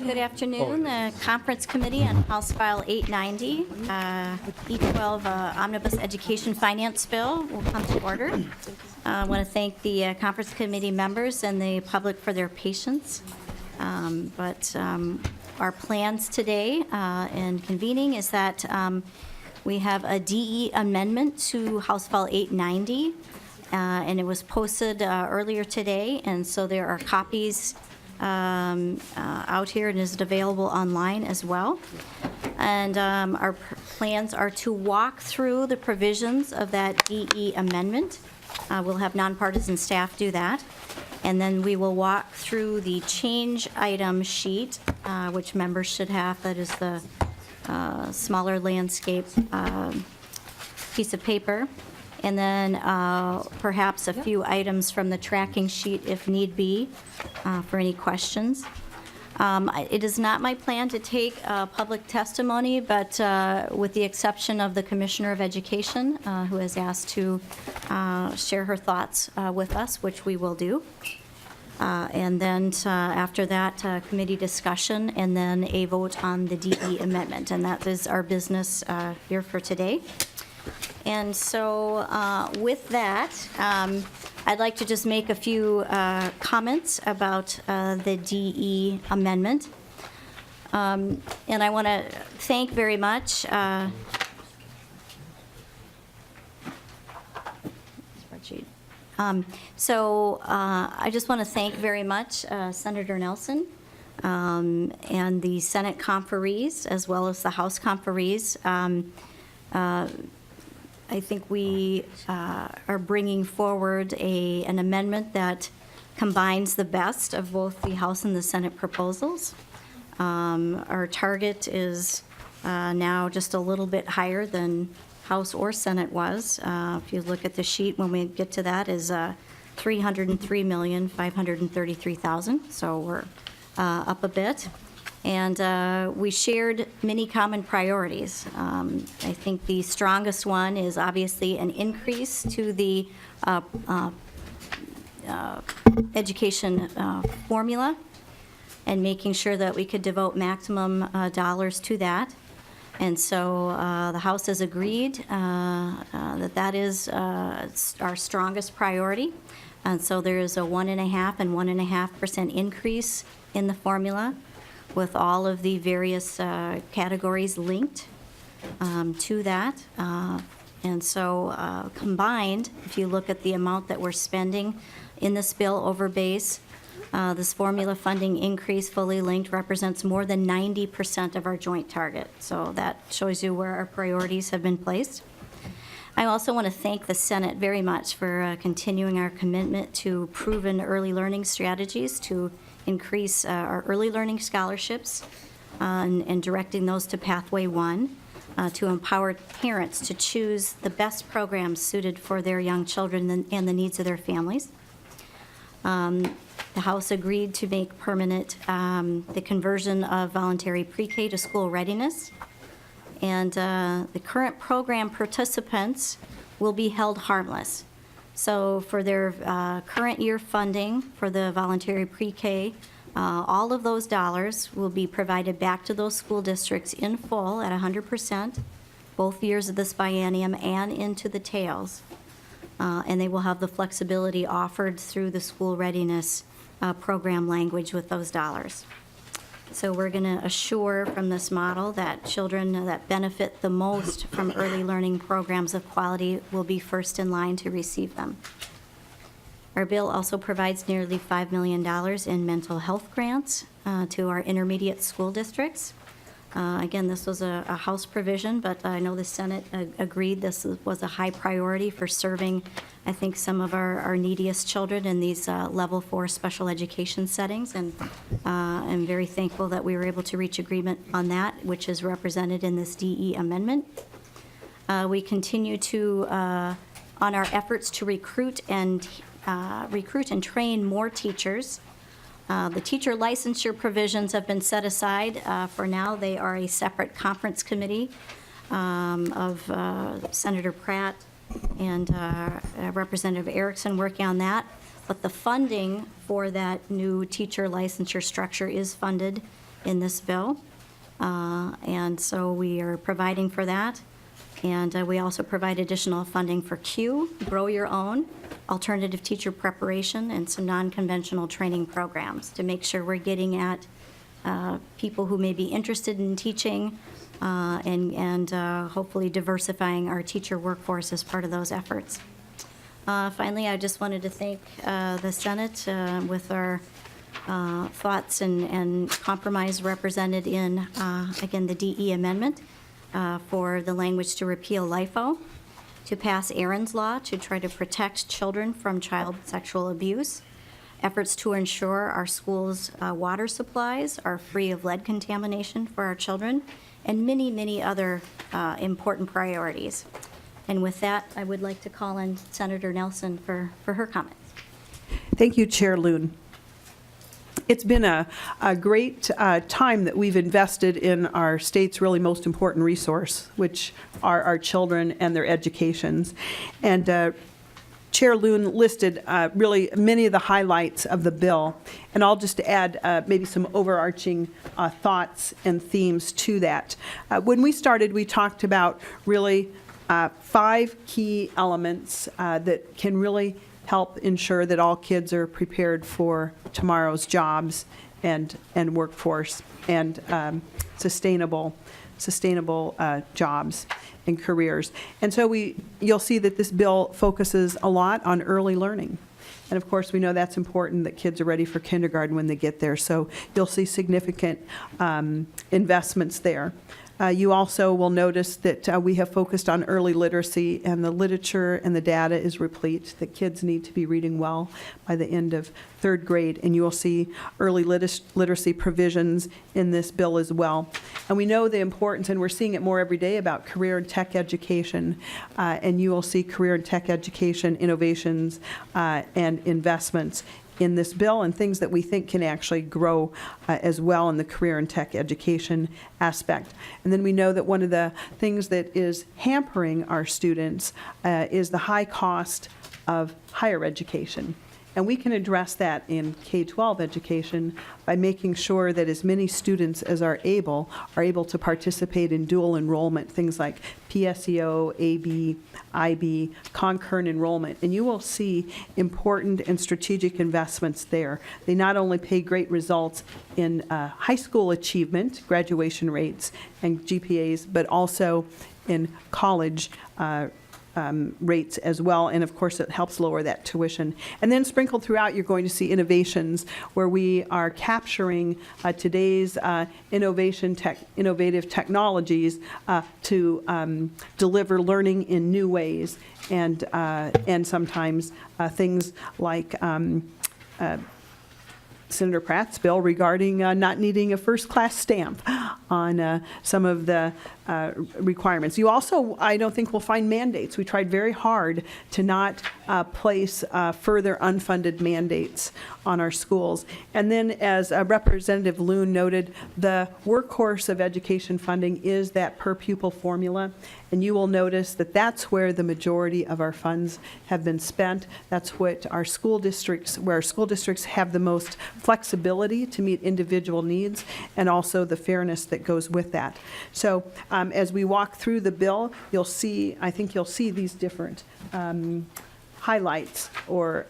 Good afternoon. The Conference Committee on House File 890, E12 Omnibus Education Finance Bill will come to order. I want to thank the Conference Committee members and the public for their patience. Our plans today and convening is that we have a DE amendment to House File 890, and it was posted earlier today, and so there are copies out here, and is it available online as well. And our plans are to walk through the provisions of that DE amendment. We'll have nonpartisan staff do that. And then we will walk through the change item sheet, which members should have. That is the smaller landscape piece of paper. And then perhaps a few items from the tracking sheet if need be for any questions. It is not my plan to take public testimony, but with the exception of the Commissioner of Education, who has asked to share her thoughts with us, which we will do. And then after that, committee discussion, and then a vote on the DE amendment. And that is our business here for today. And so with that, I'd like to just make a few comments about the DE amendment. And I want to thank very much I just want to thank very much Senator Nelson and the Senate conferees, as well as the House conferees. I think we are bringing forward an amendment that combines the best of both the House and the Senate proposals. Our target is now just a little bit higher than House or Senate was. If you look at the sheet, when we get to that, is $303,533,000. So we're up a bit. And we shared many common priorities. I think the strongest one is obviously an increase to the education formula, and making sure that we could devote maximum dollars to that. And so the House has agreed that is our strongest priority. And so there is a 1.5% and 1.5% increase in the formula, with all of the various categories linked to that. And so combined, if you look at the amount that we're spending in this bill over base, this formula funding increase fully linked represents more than 90% of our joint target. So that shows you where our priorities have been placed. I also want to thank the Senate very much for continuing our commitment to proven early learning strategies to increase our early learning scholarships and directing those to Pathway 1 to empower parents to choose the best programs suited for their young children and the needs of their families. The House agreed to make permanent the conversion of voluntary pre-K to school readiness. And the current program participants will be held harmless. So for their current year funding for the voluntary pre-K, all of those dollars will be provided back to those school districts in full at 100%, both years of this biennium and into the tails. And they will have the flexibility offered through the school readiness program language with those dollars. So we're going to assure from this model that children that benefit the most from early learning programs of quality will be first in line to receive them. Our bill also provides nearly $5 million in mental health grants to our intermediate school districts. Again, this was a House provision, but I know the Senate agreed this was a high priority for serving, I think, some of our neediest children in these level 4 special education settings. And I'm very thankful that we were able to reach agreement on that, which is represented in this DE amendment. We continue to, on our efforts to recruit and train more teachers. The teacher licensure provisions have been set aside for now. They are a separate conference committee of Senator Pratt and Representative Erickson working on that. But the funding for that new teacher licensure structure is funded in this bill. And so we are providing for that. And we also provide additional funding for Q, Grow Your Own, alternative teacher preparation, and some non-conventional training programs to make sure we're getting at people who may be interested in teaching and hopefully diversifying our teacher workforce as part of those efforts. Finally, I just wanted to thank the Senate with our thoughts and compromise represented in, again, the DE amendment for the language to repeal LIFO, to pass Aaron's Law to try to protect children from child sexual abuse, efforts to ensure our schools' water supplies are free of lead contamination for our children, and many, many other important priorities. And with that, I would like to call on Senator Nelson for her comments. Thank you, Chair Loon. It's been a great time that we've invested in our state's really most important resource, which are our children and their educations. And Chair Loon listed really many of the highlights of the bill, and I'll just add maybe some overarching thoughts and themes to that. When we started, we talked about really 5 key elements that can really help ensure that all kids are prepared for tomorrow's jobs and workforce and sustainable jobs and careers. And so you'll see that this bill focuses a lot on early learning. And of course, we know that's important, that kids are ready for kindergarten when they get there. So you'll see significant investments there. You also will notice that we have focused on early literacy, and the literature and the data is replete that kids need to be reading well by the end of 3rd grade, and you will see early literacy provisions in this bill as well. And we know the importance, and we're seeing it more every day, about career and tech education, and you will see career and tech education innovations and investments in this bill, and things that we think can actually grow as well in the career and tech education aspect. And then we know that one of the things that is hampering our students is the high cost of higher education. And we can address that in K-12 education by making sure that as many students as are able to participate in dual enrollment, things like PSEO, AB, IB, concurrent enrollment. And you will see important and strategic investments there. They not only pay great results in high school achievement, graduation rates, and GPAs, but also in college rates as well, and of course it helps lower that tuition. And then sprinkled throughout, you're going to see innovations where we are capturing today's innovative technologies to deliver learning in new ways, and sometimes things like Senator Pratt's bill regarding not needing a first-class stamp on some of the requirements. You also, I don't think, will find mandates. We tried very hard to not place further unfunded mandates on our schools. And then, as Representative Loon noted, the workhorse of education funding is that per pupil formula. And you will notice that that's where the majority of our funds have been spent. That's what our school districts, where our school districts have the most flexibility to meet individual needs, and also the fairness that goes with that. So as we walk through the bill, you'll see, I think you'll see these different highlights or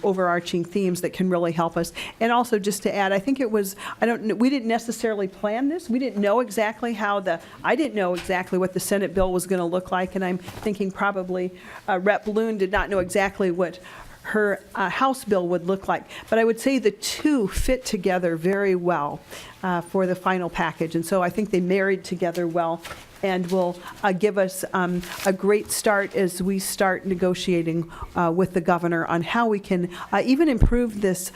overarching themes that can really help us. And also, just to add, I think it was, we didn't necessarily plan this. We didn't know exactly I didn't know exactly what the Senate bill was going to look like, and I'm thinking probably Rep. Loon did not know exactly what her House bill would look like. But I would say the two fit together very well for the final package. And so I think they married together well, and will give us a great start as we start negotiating with the governor on how we can even improve this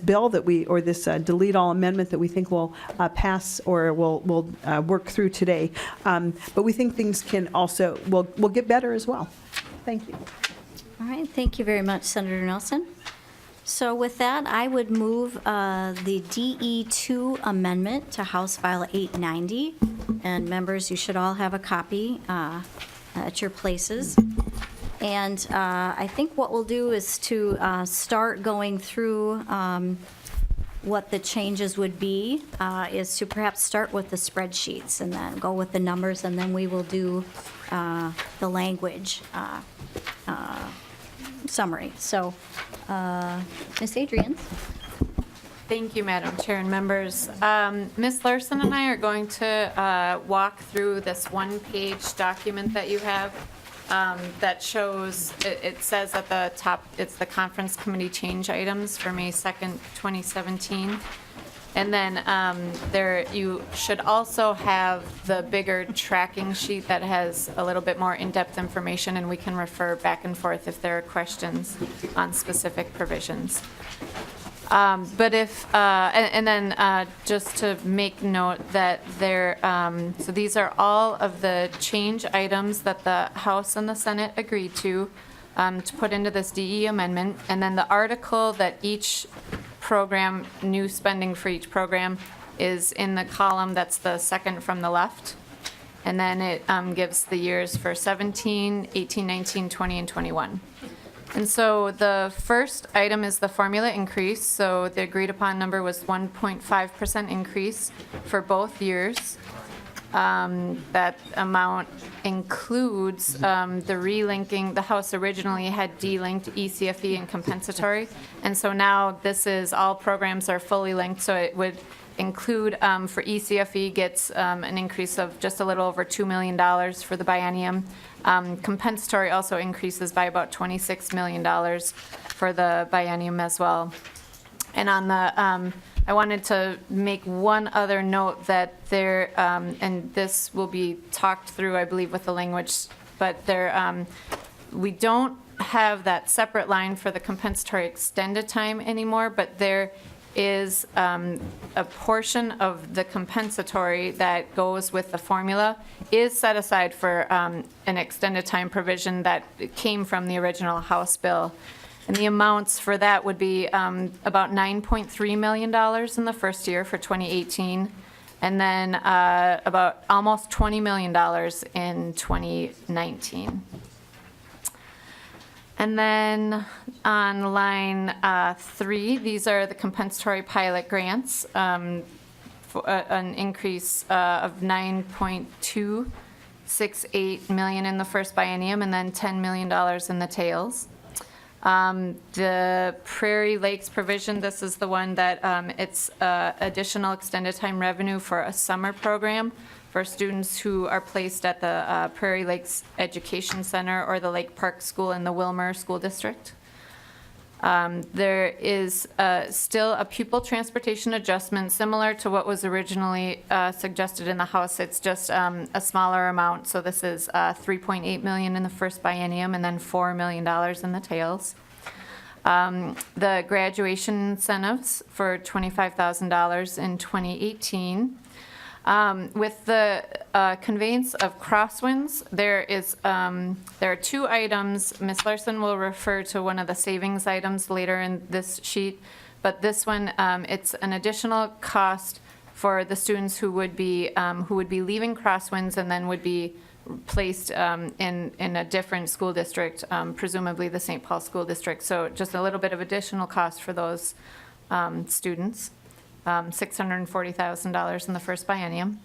bill that this delete all amendment that we think will pass or will work through today. But we think things can also will get better as well. Thank you. All right, thank you very much, Senator Nelson. So with that, I would move the DE2 amendment to House File 890. And members, you should all have a copy at your places. And I think what we'll do is to start going through what the changes would be, is to perhaps start with the spreadsheets and then go with the numbers, and then we will do the language summary. So, Ms. Adrian? Thank you, Madam Chair and members. Ms. Larson and I are going to walk through this one-page document that you have that shows, it says at the top, it's the conference committee change items for May 2nd, 2017. And then there, you should also have the bigger tracking sheet that has a little bit more in-depth information, and we can refer back and forth if there are questions on specific provisions. But if, and then just to make note that there, so these are all of the change items that the House and the Senate agreed to put into this DE amendment. And then the article that each program, new spending for each program, is in the column that's the second from the left. And then it gives the years for 17, 18, 19, 20, and 21. And so the first item is the formula increase. So the agreed upon number was 1.5% increase for both years. That amount includes the relinking. The House originally had delinked ECFE and compensatory. And so now this is, all programs are fully linked. So it would include, for ECFE gets an increase of just a little over $2 million for the biennium. Compensatory also increases by about $26 million for the biennium as well. And on the, I wanted to make one other note that there, and this will be talked through, I believe, with the language, but there, we don't have that separate line for the compensatory extended time anymore, but there is a portion of the compensatory that goes with the formula is set aside for an extended time provision that came from the original House bill. And the amounts for that would be about $9.3 million in the first year for 2018, and then about almost $20 million in 2019. And then on line 3, these are the compensatory pilot grants, for an increase of $9.268 million in the first biennium, and then $10 million in the tails. The Prairie Lakes provision, this is the one that it's additional extended time revenue for a summer program for students who are placed at the Prairie Lakes Education Center or the Lake Park School in the Wilmer School District. There is still a pupil transportation adjustment similar to what was originally suggested in the House. It's just a smaller amount. So this is $3.8 million in the first biennium and then $4 million in the tails. The graduation incentives for $25,000 in 2018. With the conveyance of crosswinds, there are 2 items. Ms. Larson will refer to one of the savings items later in this sheet, but this one, it's an additional cost for the students who would be leaving crosswinds and then would be placed in a different school district, presumably the St. Paul School District. So just a little bit of additional cost for those students. $640,000 in the first biennium.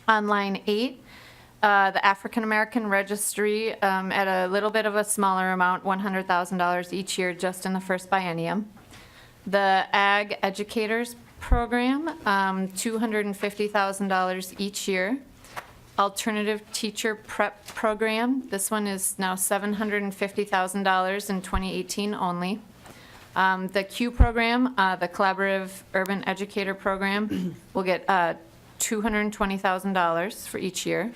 On line 8, the African American Registry at a little bit of a smaller amount, $100,000 each year just in the first biennium. The Ag Educators Program, $250,000 each year. Alternative Teacher Prep Program, this one is now $750,000 in 2018 only. The Q program, the Collaborative Urban Educator Program, will get $220,000 for each year.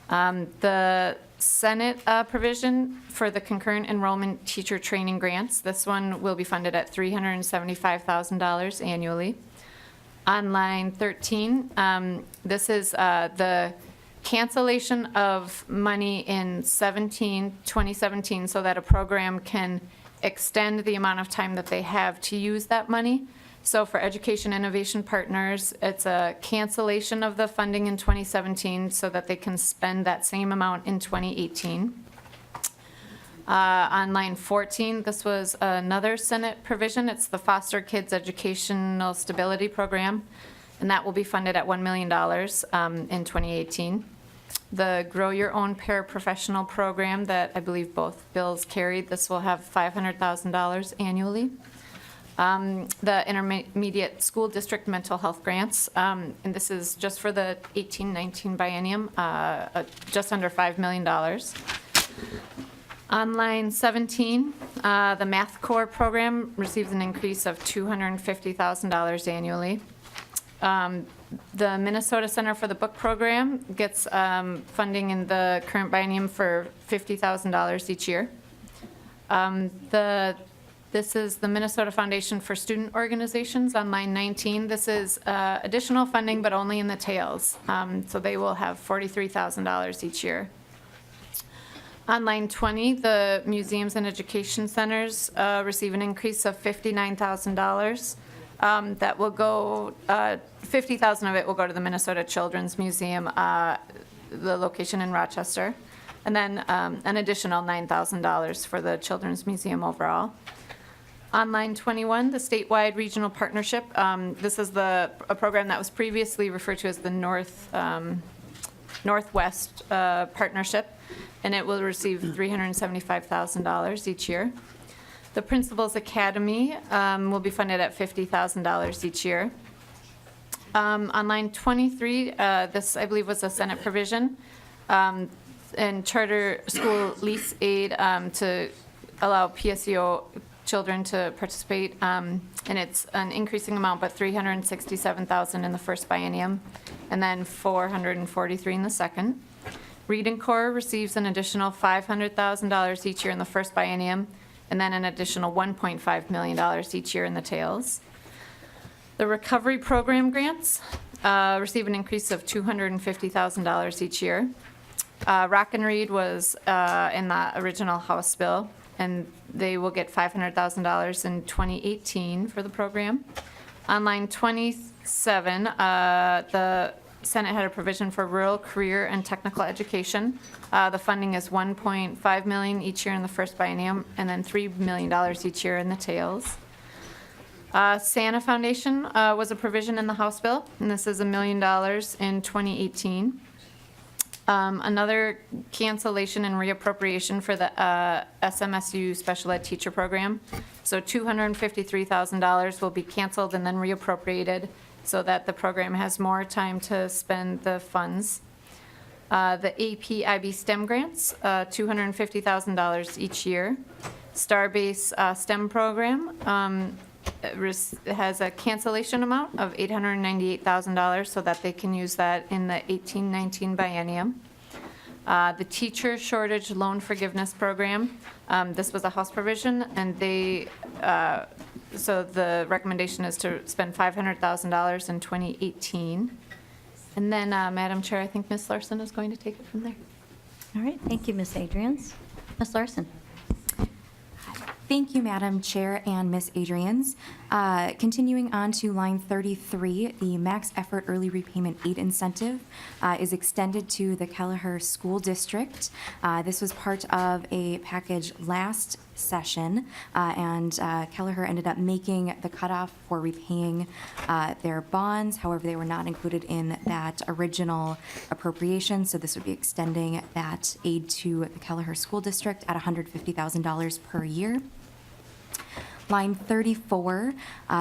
The Senate provision for the Concurrent Enrollment Teacher Training Grants, this one will be funded at $375,000 annually. On line 13, this is the cancellation of money in 2017 so that a program can extend the amount of time that they have to use that money. So for Education Innovation Partners, it's a cancellation of the funding in 2017 so that they can spend that same amount in 2018. On line 14, this was another Senate provision. It's the Foster Kids Educational Stability Program, and that will be funded at $1 million in 2018. The Grow Your Own Paraprofessional Program that I believe both bills carried, this will have $500,000 annually. The Intermediate School District Mental Health Grants, and this is just for the 18-19 biennium, just under $5 million. On line 17, the Math Corps program receives an increase of $250,000 annually. The Minnesota Center for the Book Program gets funding in the current biennium for $50,000 each year. This is the Minnesota Foundation for Student Organizations on line 19. This is additional funding, but only in the tails. So they will have $43,000 each year. On line 20, the museums and education centers receive an increase of $59,000. That will go, $50,000 of it will go to the Minnesota Children's Museum, the location in Rochester, and then an additional $9,000 for the Children's Museum overall. On line 21, the statewide regional partnership. This is a program that was previously referred to as the Northwest Partnership, and it will receive $375,000 each year. The Principals Academy will be funded at $50,000 each year. On line 23, this I believe was a Senate provision, and charter school lease aid to allow PSEO children to participate, and it's an increasing amount, but $367,000 in the first biennium, and then $443,000 in the second. Reading Corps receives an additional $500,000 each year in the first biennium, and then an additional $1.5 million each year in the tails. The Recovery Program grants receive an increase of $250,000 each year. Rock and Read was in the original House bill, and they will get $500,000 in 2018 for the program. On line 27, the Senate had a provision for rural career and technical education. The funding is $1.5 million each year in the first biennium, and then $3 million each year in the tails. Santa Foundation was a provision in the House bill, and this is $1 million in 2018. Another cancellation and reappropriation for the SMSU Special Ed Teacher Program. So $253,000 will be canceled and then reappropriated so that the program has more time to spend the funds. The AP-IB STEM grants, $250,000 each year. Starbase STEM program has a cancellation amount of $898,000 so that they can use that in the 18-19 biennium. The Teacher Shortage Loan Forgiveness Program, this was a House provision, and they, so the recommendation is to spend $500,000 in 2018. And then, Madam Chair, I think Ms. Larson is going to take it from there. All right, thank you, Ms. Adrians. Ms. Larson. Thank you, Madam Chair and Ms. Adrians. Continuing on to line 33, the max effort early repayment aid incentive is extended to the Kelleher School District. This was part of a package last session, and Kelleher ended up making the cutoff for repaying their bonds. However, they were not included in that original appropriation, so this would be extending that aid to the Kelleher School District at $150,000 per year. Line 34,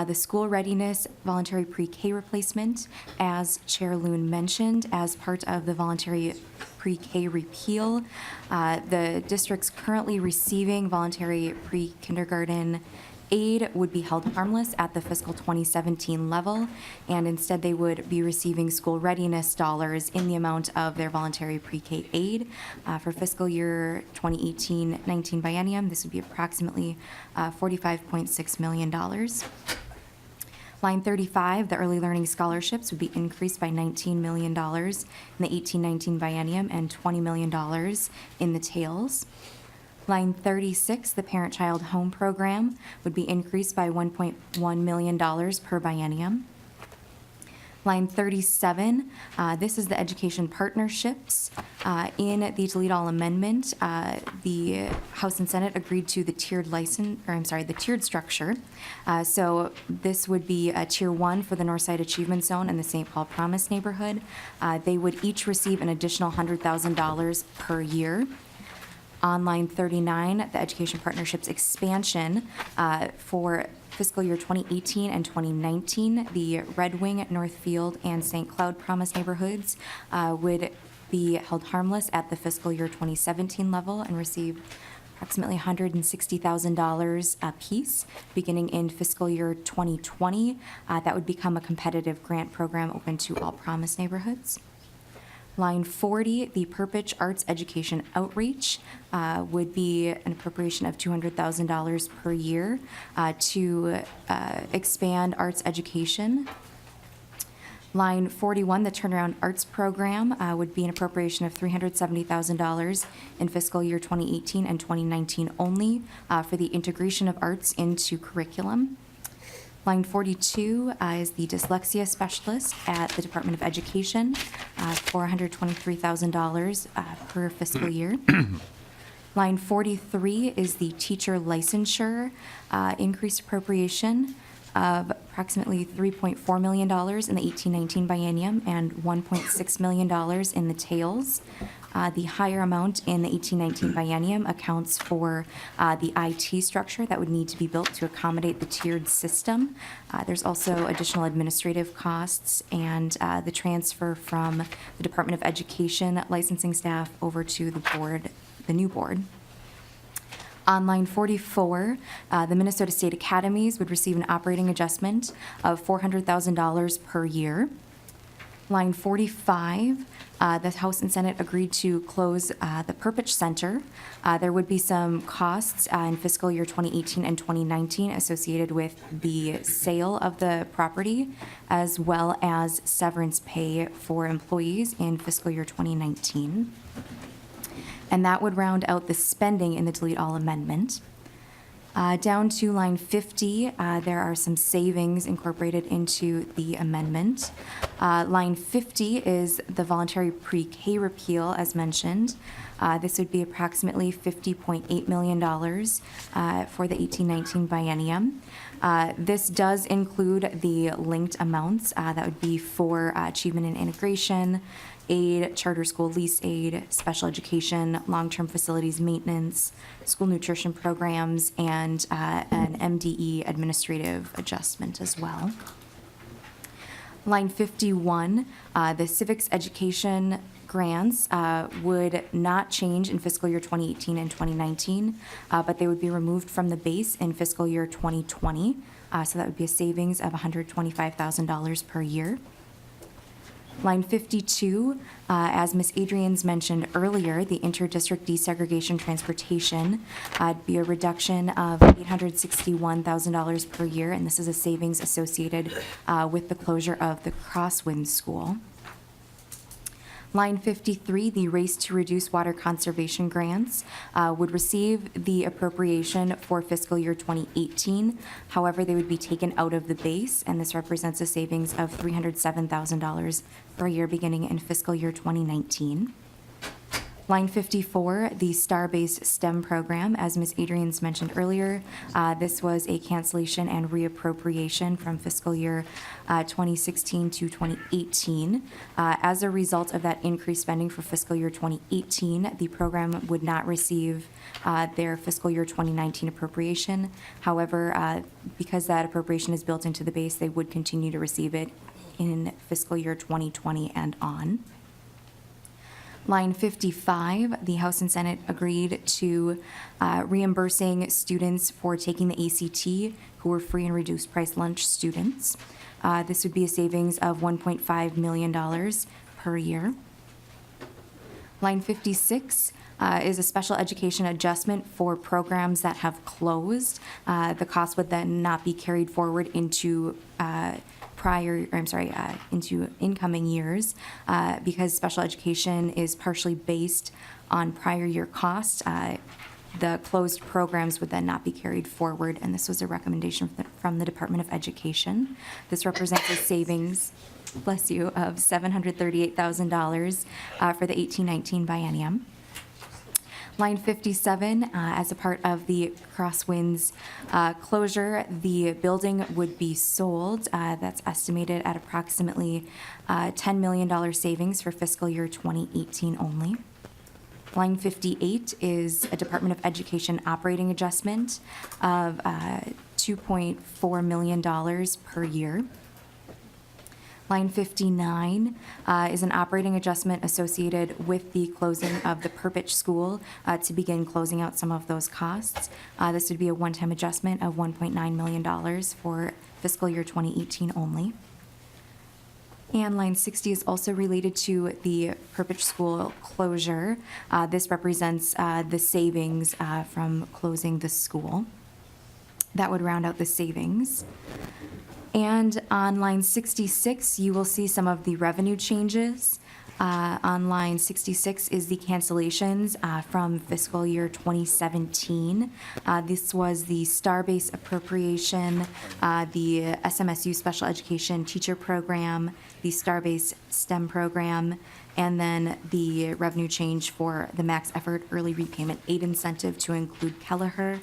the school readiness voluntary pre-K replacement, as Chair Loon mentioned, as part of the voluntary pre-K repeal. The districts currently receiving voluntary pre-kindergarten aid would be held harmless at the fiscal 2017 level, and instead they would be receiving school readiness dollars in the amount of their voluntary pre-K aid. For fiscal year 2018-19 biennium, this would be approximately $45.6 million. Line 35, the early learning scholarships would be increased by $19 million in the 18-19 biennium and $20 million in the tails. Line 36, the Parent-Child Home Program would be increased by $1.1 million per biennium. Line 37, this is the education partnerships. In the delete all amendment, the House and Senate agreed to the the tiered structure. So this would be Tier 1 for the Northside Achievement Zone and the St. Paul Promise neighborhood. They would each receive an additional $100,000 per year. On line 39, the education partnerships expansion for fiscal year 2018 and 2019, the Red Wing, Northfield, and St. Cloud Promise neighborhoods would be held harmless at the fiscal year 2017 level and receive approximately $160,000 apiece. Beginning in fiscal year 2020, that would become a competitive grant program open to all Promise neighborhoods. Line 40, the Perpich Arts Education Outreach would be an appropriation of $200,000 per year to expand arts education. Line 41, the Turnaround Arts Program would be an appropriation of $370,000 in fiscal year 2018 and 2019 only for the integration of arts into curriculum. Line 42 is the dyslexia specialist at the Department of Education for $123,000 per fiscal year. Line 43 is the teacher licensure increased appropriation of approximately $3.4 million in the 18-19 biennium and $1.6 million in the tails. The higher amount in the 18-19 biennium accounts for the IT structure that would need to be built to accommodate the tiered system. There's also additional administrative costs and the transfer from the Department of Education licensing staff over to the board, the new board. On line 44, the Minnesota State Academies would receive an operating adjustment of $400,000 per year. Line 45, the House and Senate agreed to close the Perpich Center. There would be some costs in fiscal year 2018 and 2019 associated with the sale of the property, as well as severance pay for employees in fiscal year 2019. And that would round out the spending in the delete all amendment. Down to line 50, there are some savings incorporated into the amendment. Line 50 is the voluntary pre-K repeal, as mentioned. This would be approximately $50.8 million for the 18-19 biennium. This does include the linked amounts. That would be for achievement and integration, aid, charter school lease aid, special education, long-term facilities maintenance, school nutrition programs, and an MDE administrative adjustment as well. Line 51, the civics education grants would not change in fiscal year 2018 and 2019, but they would be removed from the base in fiscal year 2020. So that would be a savings of $125,000 per year. Line 52, as Ms. Adrians mentioned earlier, the interdistrict desegregation transportation would be a reduction of $861,000 per year, and this is a savings associated with the closure of the Crosswind School. Line 53, the Race to Reduce Water Conservation Grants would receive the appropriation for fiscal year 2018. However, they would be taken out of the base, and this represents a savings of $307,000 per year beginning in fiscal year 2019. Line 54, the Star-Based STEM program, as Ms. Adrians mentioned earlier, this was a cancellation and reappropriation from fiscal year 2016 to 2018. As a result of that increased spending for fiscal year 2018, the program would not receive their fiscal year 2019 appropriation. However, because that appropriation is built into the base, they would continue to receive it in fiscal year 2020 and on. Line 55, the House and Senate agreed to reimbursing students for taking the ACT who were free and reduced price lunch students. This would be a savings of $1.5 million per year. Line 56 is a special education adjustment for programs that have closed. The cost would then not be carried forward into into incoming years because special education is partially based on prior year costs. the closed programs would then not be carried forward, and this was a recommendation from the Department of Education. This represents a savings, bless you, of $738,000 for the 18-19 biennium. Line 57, as a part of the Crosswinds closure, the building would be sold. That's estimated at approximately $10 million savings for fiscal year 2018 only. Line 58 is a Department of Education operating adjustment of $2.4 million per year. Line 59 is an operating adjustment associated with the closing of the Perpich School to begin closing out some of those costs. This would be a one-time adjustment of $1.9 million for fiscal year 2018 only. And line 60 is also related to the Perpich School closure. This represents the savings from closing the school. That would round out the savings. And on line 66, you will see some of the revenue changes. On line 66 is the cancellations from fiscal year 2017. This was the Starbase appropriation, the SMSU Special Education Teacher Program, the Starbase STEM Program, and then the revenue change for the Max Effort Early Repayment Aid Incentive to include Kelleher.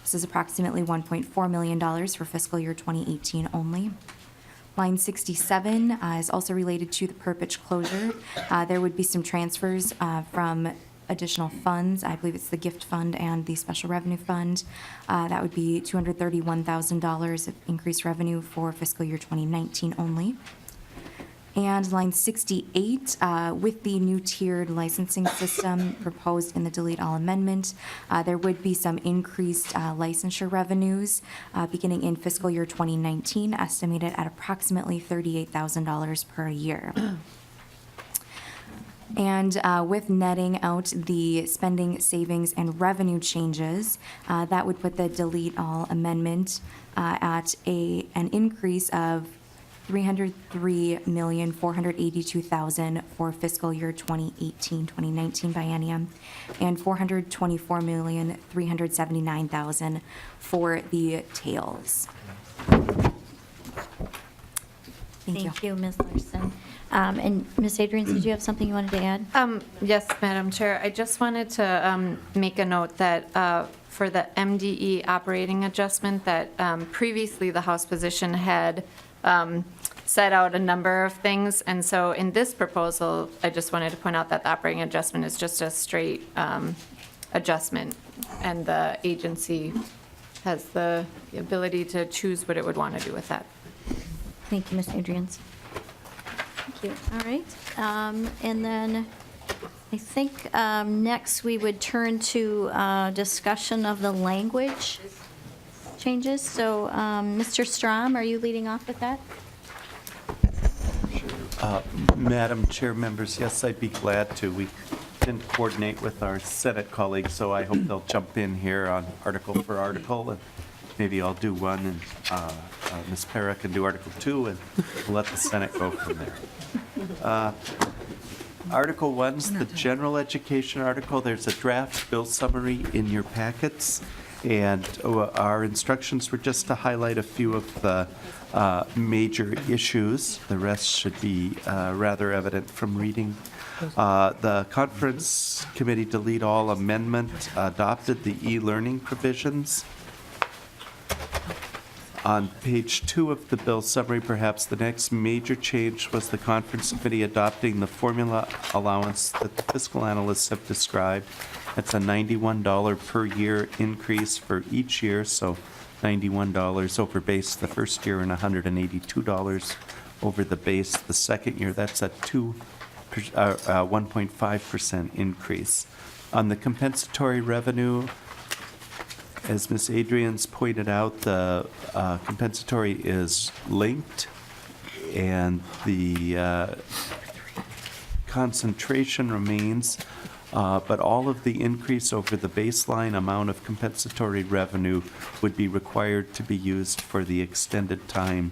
This is approximately $1.4 million for fiscal year 2018 only. Line 67 is also related to the Perpich closure. There would be some transfers from additional funds. I believe it's the gift fund and the special revenue fund. That would be $231,000 of increased revenue for fiscal year 2019 only. And line 68, with the new tiered licensing system proposed in the delete all amendment, there would be some increased licensure revenues beginning in fiscal year 2019, estimated at approximately $38,000 per year. And with netting out the spending, savings, and revenue changes, that would put the delete all amendment at an increase of $303,482,000 for fiscal year 2018-2019 biennium, and $424,379,000 for the tails. Thank you. Thank you, Ms. Larson. And Ms. Adrian, did you have something you wanted to add? Yes, Madam Chair. I just wanted to make a note that for the MDE operating adjustment, that previously the House position had set out a number of things. And so in this proposal, I just wanted to point out that the operating adjustment is just a straight adjustment. And the agency has the ability to choose what it would want to do with that. Thank you, Ms. Adrians. Thank you. All right. And then I think next we would turn to discussion of the language changes. So Mr. Strom, are you leading off with that? Madam Chair, members, yes, I'd be glad to. We didn't coordinate with our Senate colleagues, so I hope they'll jump in here on article for article, and maybe I'll do one, and Ms. Parra can do Article 2, and we'll let the Senate go from there. Article 1's the general education article. There's a draft bill summary in your packets, and our instructions were just to highlight a few of the major issues. The rest should be rather evident from reading. The Conference Committee Delete All Amendment adopted the e-learning provisions. On page 2 of the bill summary, perhaps the next major change was the Conference Committee adopting the formula allowance that the fiscal analysts have described. That's a $91 per year increase for each year, so $91 over base the first year and $182 over the base the second year. That's a 1.5% increase. On the compensatory revenue, as Ms. Adrians pointed out, the compensatory is linked, and the concentration remains, but all of the increase over the baseline amount of compensatory revenue would be required to be used for the extended time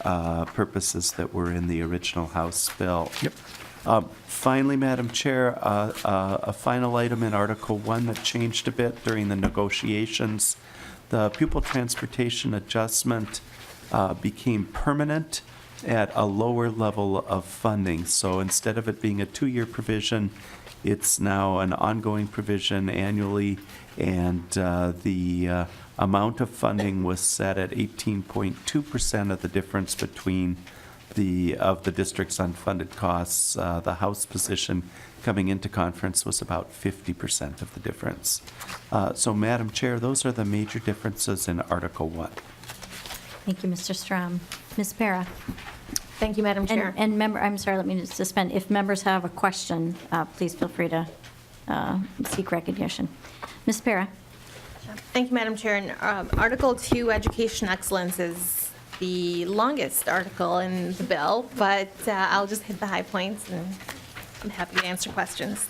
purposes that were in the original House bill. Yep. Finally, Madam Chair, a final item in Article 1 that changed a bit during the negotiations. The pupil transportation adjustment became permanent at a lower level of funding. So instead of it being a 2-year provision, it's now an ongoing provision annually, and the amount of funding was set at 18.2% of the difference between the district's unfunded costs. The House position coming into conference was about 50% of the difference. So, Madam Chair, those are the major differences in Article 1. Thank you, Mr. Strom. Ms. Para? Thank you, Madam Chair. And member, I'm sorry, let me just suspend. If members have a question, please feel free to seek recognition. Ms. Para? Thank you, Madam Chair. And Article 2, Education Excellence, is the longest article in the bill, but I'll just hit the high points, and I'm happy to answer questions.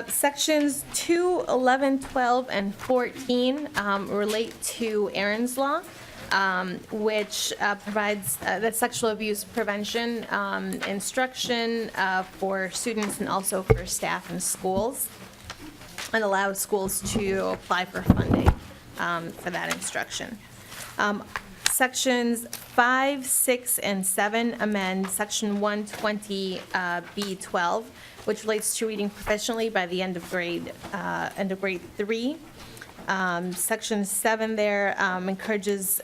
Sections 2, 11, 12, and 14 relate to Aaron's Law, which provides that sexual abuse prevention instruction for students and also for staff in schools, and allows schools to apply for funding for that instruction. Sections 5, 6, and 7 amend Section 120B12, which relates to reading proficiently by the end of grade 3. Section 7 there encourages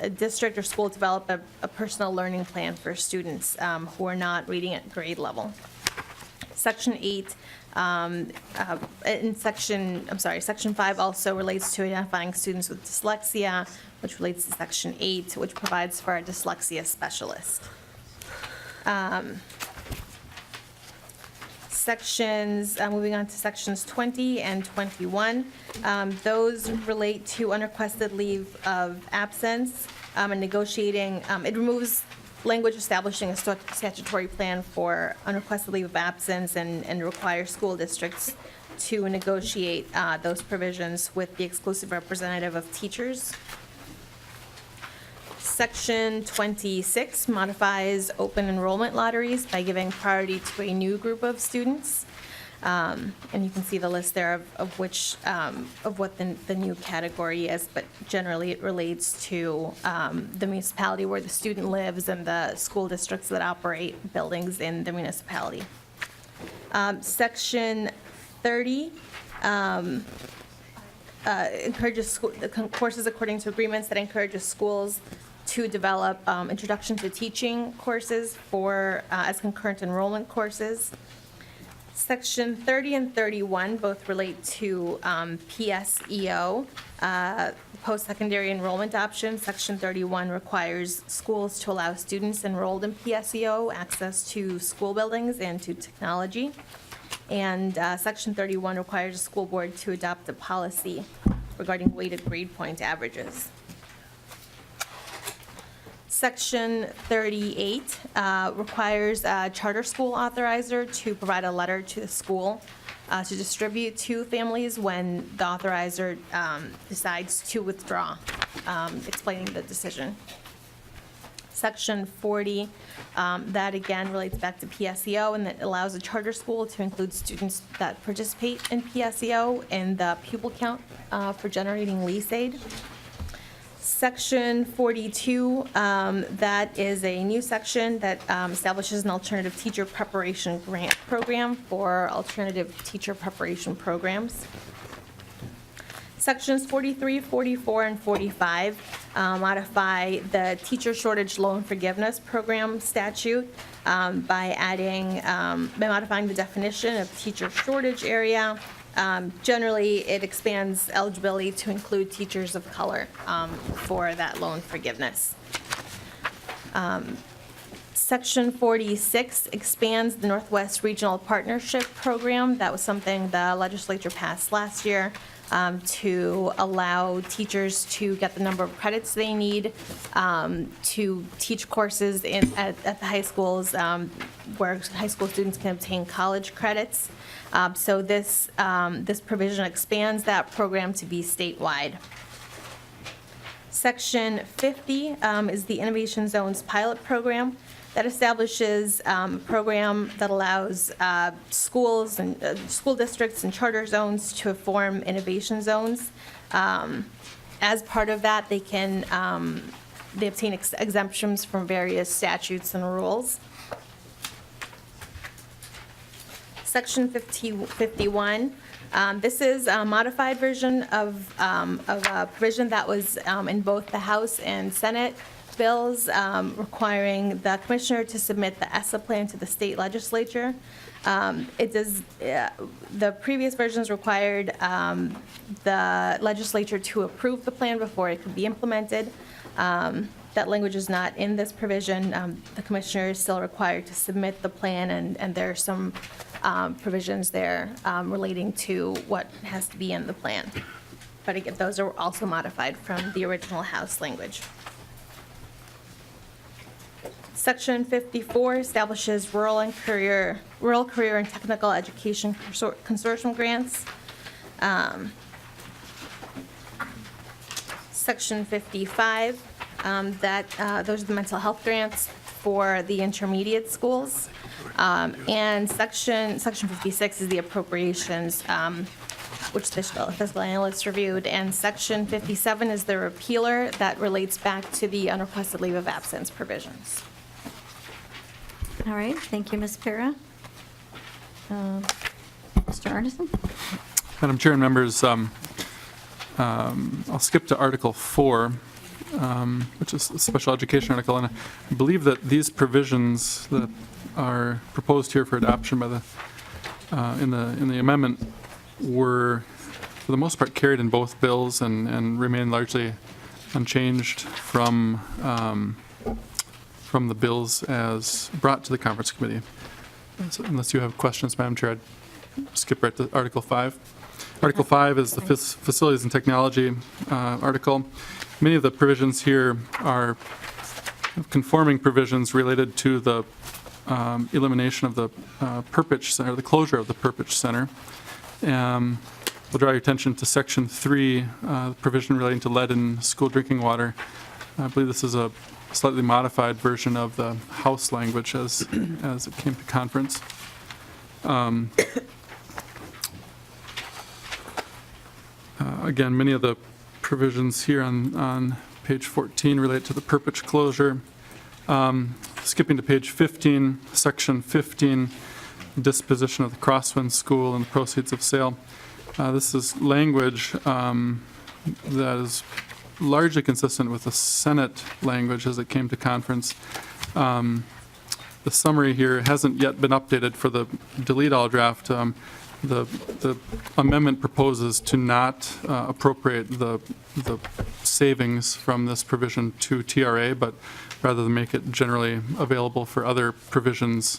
a district or school to develop a personal learning plan for students who are not reading at grade level. Section 8 Section 5 also relates to identifying students with dyslexia, which relates to Section 8, which provides for a dyslexia specialist. Moving on to sections 20 and 21, those relate to unrequested leave of absence and negotiating. It removes language establishing a statutory plan for unrequested leave of absence and requires school districts to negotiate those provisions with the exclusive representative of teachers. Section 26 modifies open enrollment lotteries by giving priority to a new group of students. And you can see the list there of which, of what the new category is, but generally it relates to the municipality where the student lives and the school districts that operate buildings in the municipality. Section 30 encourages courses according to agreements that encourages schools to develop introduction to teaching courses for as concurrent enrollment courses. Section 30 and 31 both relate to PSEO, post-secondary enrollment option. Section 31 requires schools to allow students enrolled in PSEO access to school buildings and to technology. And Section 31 requires a school board to adopt a policy regarding weighted grade point averages. Section 38 requires a charter school authorizer to provide a letter to the school to distribute to families when the authorizer decides to withdraw, explaining the decision. Section 40, that again relates back to PSEO, and that allows a charter school to include students that participate in PSEO in the pupil count for generating lease aid. Section 42, that is a new section that establishes an alternative teacher preparation grant program for alternative teacher preparation programs. Sections 43, 44, and 45 modify the teacher shortage loan forgiveness program statute by modifying the definition of teacher shortage area. Generally, it expands eligibility to include teachers of color for that loan forgiveness. Section 46 expands the Northwest Regional Partnership Program. That was something the legislature passed last year to allow teachers to get the number of credits they need to teach courses at the high schools where high school students can obtain college credits. So this provision expands that program to be statewide. Section 50 is the Innovation Zones pilot program. that establishes a program that allows schools and school districts and charter zones to form innovation zones. As part of that, they can they obtain exemptions from various statutes and rules. Section 51. This is a modified version of a provision that was in both the House and Senate bills, requiring the commissioner to submit the ESSA plan to the state legislature. It does, the previous versions required the legislature to approve the plan before it could be implemented. That language is not in this provision. The commissioner is still required to submit the plan, and there are some provisions there relating to what has to be in the plan. But again, those are also modified from the original House language. Section 54 establishes rural career and technical education consortium grants. Section 55, those are the mental health grants for the intermediate schools. And section 56 is the appropriations, which the fiscal analyst reviewed. And section 57 is the repealer that relates back to the unrequested leave of absence provisions. All right, thank you, Ms. Para. Mr. Arneson? Madam Chair and members, I'll skip to Article 4, which is a special education article, and I believe that these provisions that are proposed here for adoption by the in the amendment were, for the most part, carried in both bills and remain largely unchanged from the bills as brought to the conference committee. So unless you have questions, Madam Chair, I'd skip right to Article 5. Article 5 is the Facilities and Technology article. Many of the provisions here are conforming provisions related to the elimination of the Perpich Center, the closure of the Perpich Center. We'll draw your attention to Section 3, the provision relating to lead in school drinking water. I believe this is a slightly modified version of the House language as it came to conference. Again, many of the provisions here on page 14 relate to the Perpich closure. Skipping to page 15, section 15, disposition of the Crosswind School and the proceeds of sale. This is language that is largely consistent with the Senate language as it came to conference. The summary here hasn't yet been updated for the delete all draft. The amendment proposes to not appropriate the savings from this provision to TRA, but rather than make it generally available for other provisions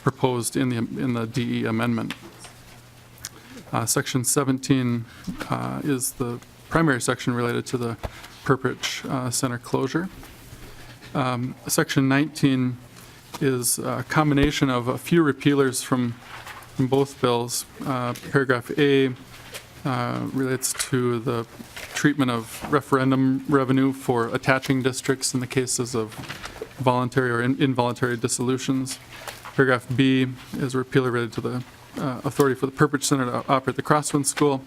proposed in the DE amendment. Section 17 is the primary section related to the Perpich Center closure. Section 19 is a combination of a few repealers from both bills. Paragraph A relates to the treatment of referendum revenue for attaching districts in the cases of voluntary or involuntary dissolutions. Paragraph B is a repealer related to the authority for the Perpich Center to operate the Crosswind School.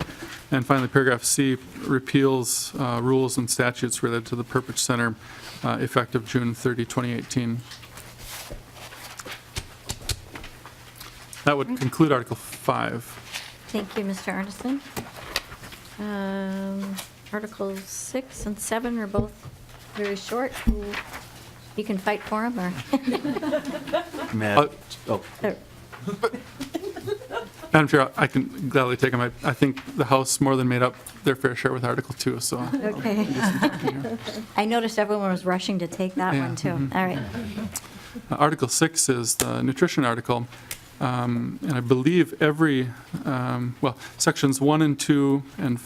And finally, paragraph C repeals rules and statutes related to the Perpich Center effective June 30, 2018. That would conclude Article 5. Thank you, Mr. Arneson. Articles 6 and 7 are both very short. You can fight for them, or? Madam Chair, I can gladly take them. I think the House more than made up their fair share with Article 2, so. Okay. I noticed everyone was rushing to take that one, too. All right. Article 6 is the nutrition article. And I believe every, sections 1 and 2 and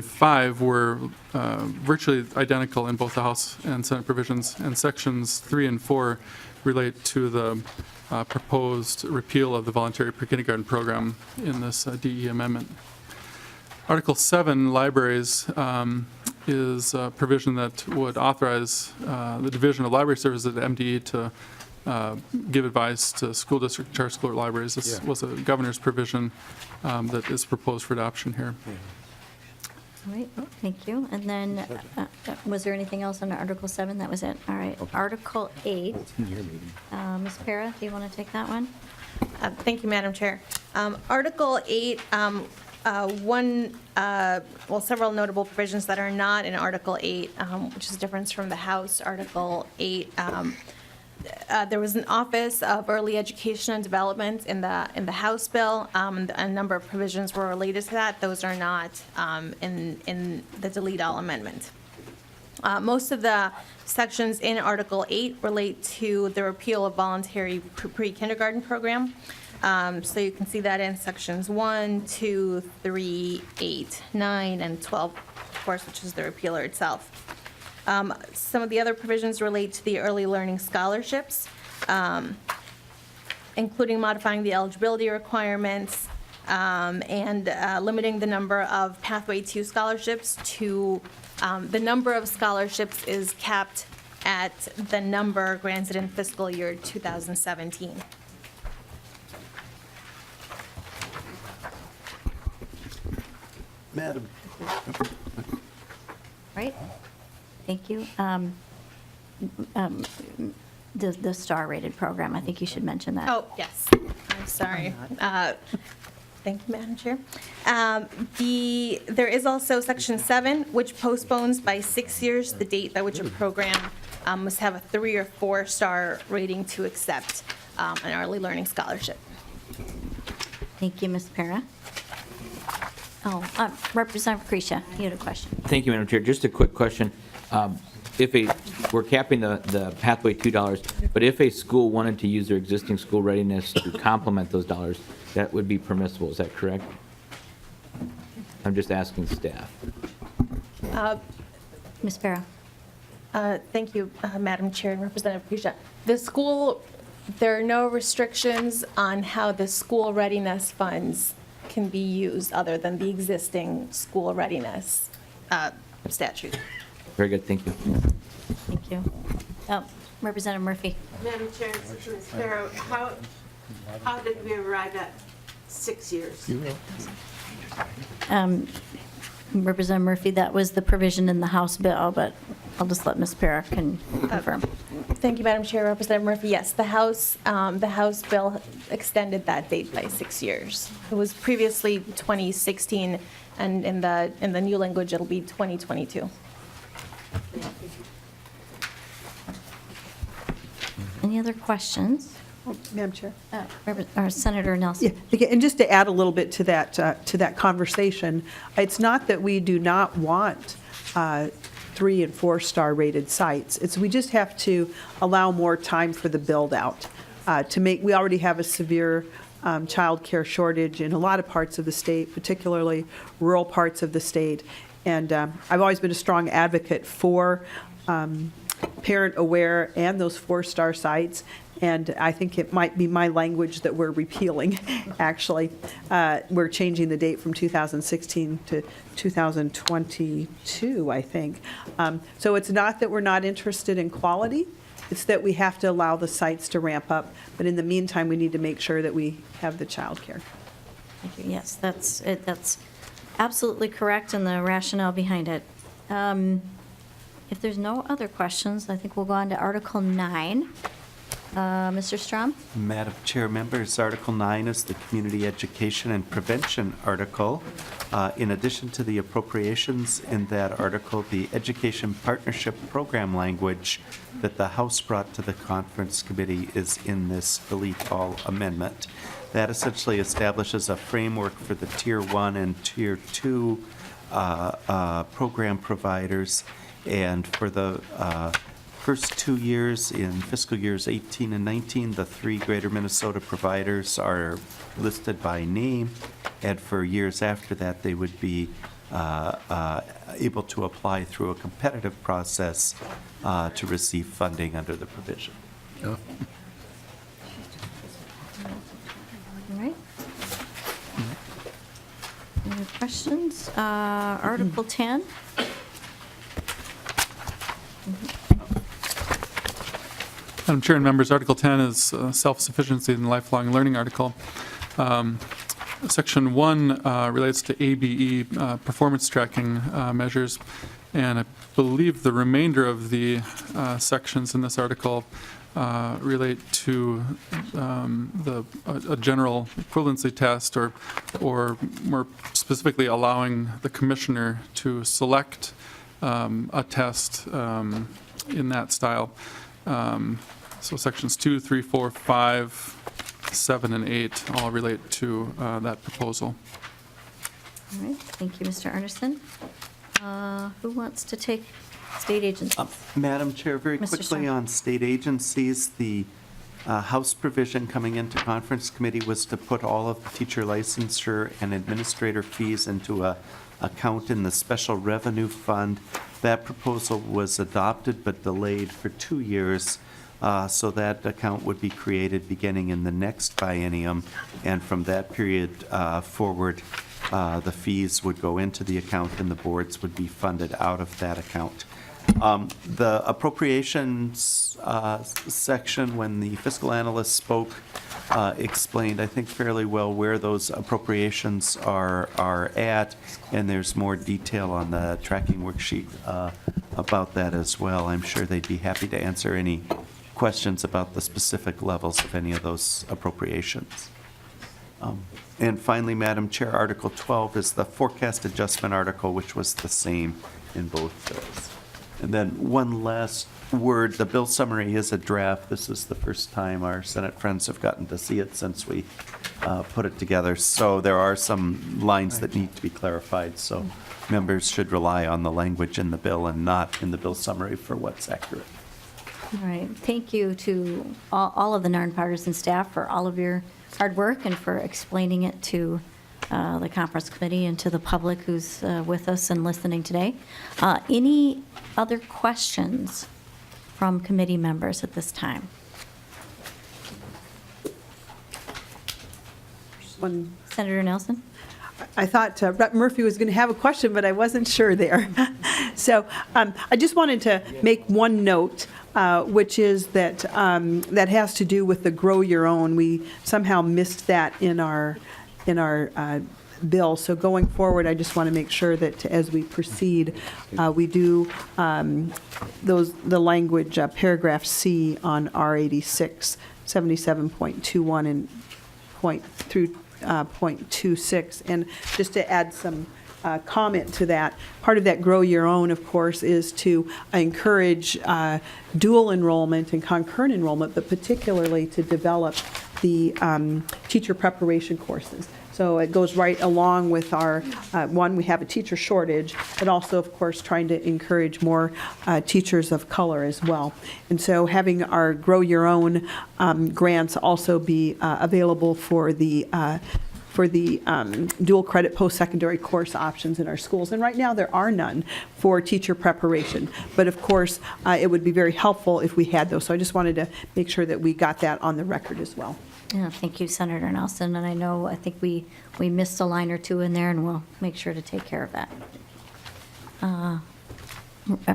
5 were virtually identical in both the House and Senate provisions, and sections 3 and 4 relate to the proposed repeal of the voluntary pre-kindergarten program in this DE amendment. Article 7, libraries, is a provision that would authorize the Division of Library Services at MDE to give advice to school district charter school libraries. This was a governor's provision that is proposed for adoption here. All right, thank you. And then, was there anything else under Article 7? That was it. All right. Article 8. Ms. Para, do you want to take that one? Thank you, Madam Chair. Article 8, several notable provisions that are not in Article 8, which is a difference from the House Article 8. There was an Office of Early Education and Development in the House bill. A number of provisions were related to that. Those are not in the delete all amendment. Most of the sections in Article 8 relate to the repeal of voluntary pre-kindergarten program. So you can see that in sections 1, 2, 3, 8, 9, and 12, of course, which is the repealer itself. Some of the other provisions relate to the early learning scholarships, including modifying the eligibility requirements and limiting the number of Pathway 2 scholarships to the number of scholarships is capped at the number granted in fiscal year 2017. Madam. Right? Thank you. The star-rated program, I think you should mention that. Oh, yes, I'm sorry. Thank you, Madam Chair. There is also Section 7, which postpones by 6 years the date by which a program must have a 3 or 4-star rating to accept an early learning scholarship. Thank you, Ms. Para. Oh, Representative Creasy, you had a question. Thank you, Madam Chair. Just a quick question. We're capping the Pathway $2, but if a school wanted to use their existing school readiness to complement those dollars, that would be permissible, is that correct? I'm just asking staff. Ms. Para. Thank you, Madam Chair and Representative Creasy. There are no restrictions on how the school readiness funds can be used other than the existing school readiness statute. Very good, thank you. Thank you. Oh, Representative Murphy. Madam Chair, Ms. Farrow, how did we arrive at 6 years? Representative Murphy, that was the provision in the House bill, but I'll just let Ms. Para confirm. Thank you, Madam Chair. Representative Murphy, yes, the House bill extended that date by 6 years. It was previously 2016, and in the new language, it'll be 2022. Any other questions? Madam Chair? Or Senator Nelson? Yeah, and just to add a little bit to that conversation, it's not that we do not want 3 and 4-star rated sites. We just have to allow more time for the build out we already have a severe child care shortage in a lot of parts of the state, particularly rural parts of the state. And I've always been a strong advocate for parent aware and those 4-star sites. And I think it might be my language that we're repealing, actually. We're changing the date from 2016 to 2022, I think. So it's not that we're not interested in quality, it's that we have to allow the sites to ramp up. But in the meantime, we need to make sure that we have the childcare. Thank you. Yes, that's it. That's absolutely correct, and the rationale behind it. If there's no other questions, I think we'll go on to Article 9. Mr. Strom? Madam Chair, members, Article 9 is the Community Education and Prevention article. In addition to the appropriations in that article, the Education Partnership Program language that the House brought to the Conference Committee is in this delete all amendment. That essentially establishes a framework for the Tier 1 and Tier 2 program providers, and for the first 2 years in fiscal years 18 and 19, the 3 Greater Minnesota providers are listed by name, and for years after that, they would be able to apply through a competitive process to receive funding under the provision. All right. Any other questions? Article 10. Madam Chair and members, Article 10 is self-sufficiency in the lifelong learning article. Section 1 relates to ABE, performance tracking measures, and I believe the remainder of the sections in this article relate to a general equivalency test, or more specifically allowing the commissioner to select a test in that style. So sections 2, 3, 4, 5, 7, and 8 all relate to that proposal. All right, thank you, Mr. Arneson. Who wants to take state agencies? Madam Chair, very Mr. quickly Starr. on state agencies, the House provision coming into conference committee was to put all of the teacher licensure and administrator fees into a account in the special revenue fund. That proposal was adopted but delayed for 2 years, so that account would be created beginning in the next biennium, and from that period forward, the fees would go into the account and the boards would be funded out of that account. The appropriations section, when the fiscal analyst spoke, explained, I think, fairly well where those appropriations are at, and there's more detail on the tracking worksheet about that as well. I'm sure they'd be happy to answer any questions about the specific levels of any of those appropriations. And finally, Madam Chair, Article 12 is the forecast adjustment article, which was the same in both bills. And then one last word, the bill summary is a draft. This is the first time our Senate friends have gotten to see it since we put it together. So there are some lines that need to be clarified, so members should rely on the language in the bill and not in the bill summary for what's accurate. All right, thank you to all of the nonpartisan staff for all of your hard work and for explaining it to the conference committee and to the public who's with us and listening today. Any other questions from committee members at this time? Senator Nelson? I thought Rep. Murphy was going to have a question, but I wasn't sure there. So I just wanted to make one note, which is that that has to do with the Grow Your Own. We somehow missed that in our bill. So going forward, I just want to make sure that as we proceed, we do the language, paragraph C on R86, 77.21 and through .26. And just to add some comment to that, part of that Grow Your Own, of course, is to encourage dual enrollment and concurrent enrollment, but particularly to develop the teacher preparation courses. So it goes right along with our, one, we have a teacher shortage, but also, of course, trying to encourage more teachers of color as well. And so having our Grow Your Own grants also be available for the dual credit post-secondary course options in our schools. And right now, there are none for teacher preparation. But of course, it would be very helpful if we had those. So I just wanted to make sure that we got that on the record as well. Yeah, thank you, Senator Nelson. And I think we missed a line or two in there, and we'll make sure to take care of that.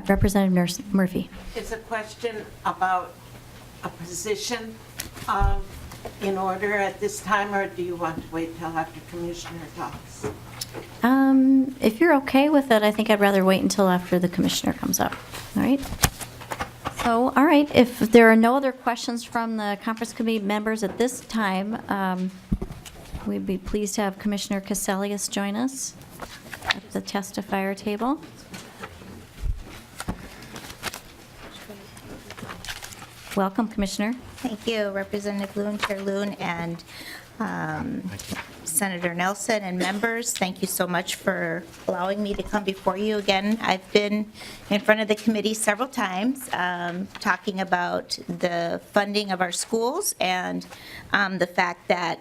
Representative Murphy. Is a question about a position in order at this time, or do you want to wait till after Commissioner talks? If you're okay with it, I think I'd rather wait until after the commissioner comes up. All right? So, all right, if there are no other questions from the conference committee members at this time, we'd be pleased to have Commissioner Cassellius join us at the testifier table. Welcome, Commissioner. Thank you, Representative Loon, Chair Loon, and Senator Nelson and members. Thank you so much for allowing me to come before you again. I've been in front of the committee several times talking about the funding of our schools and the fact that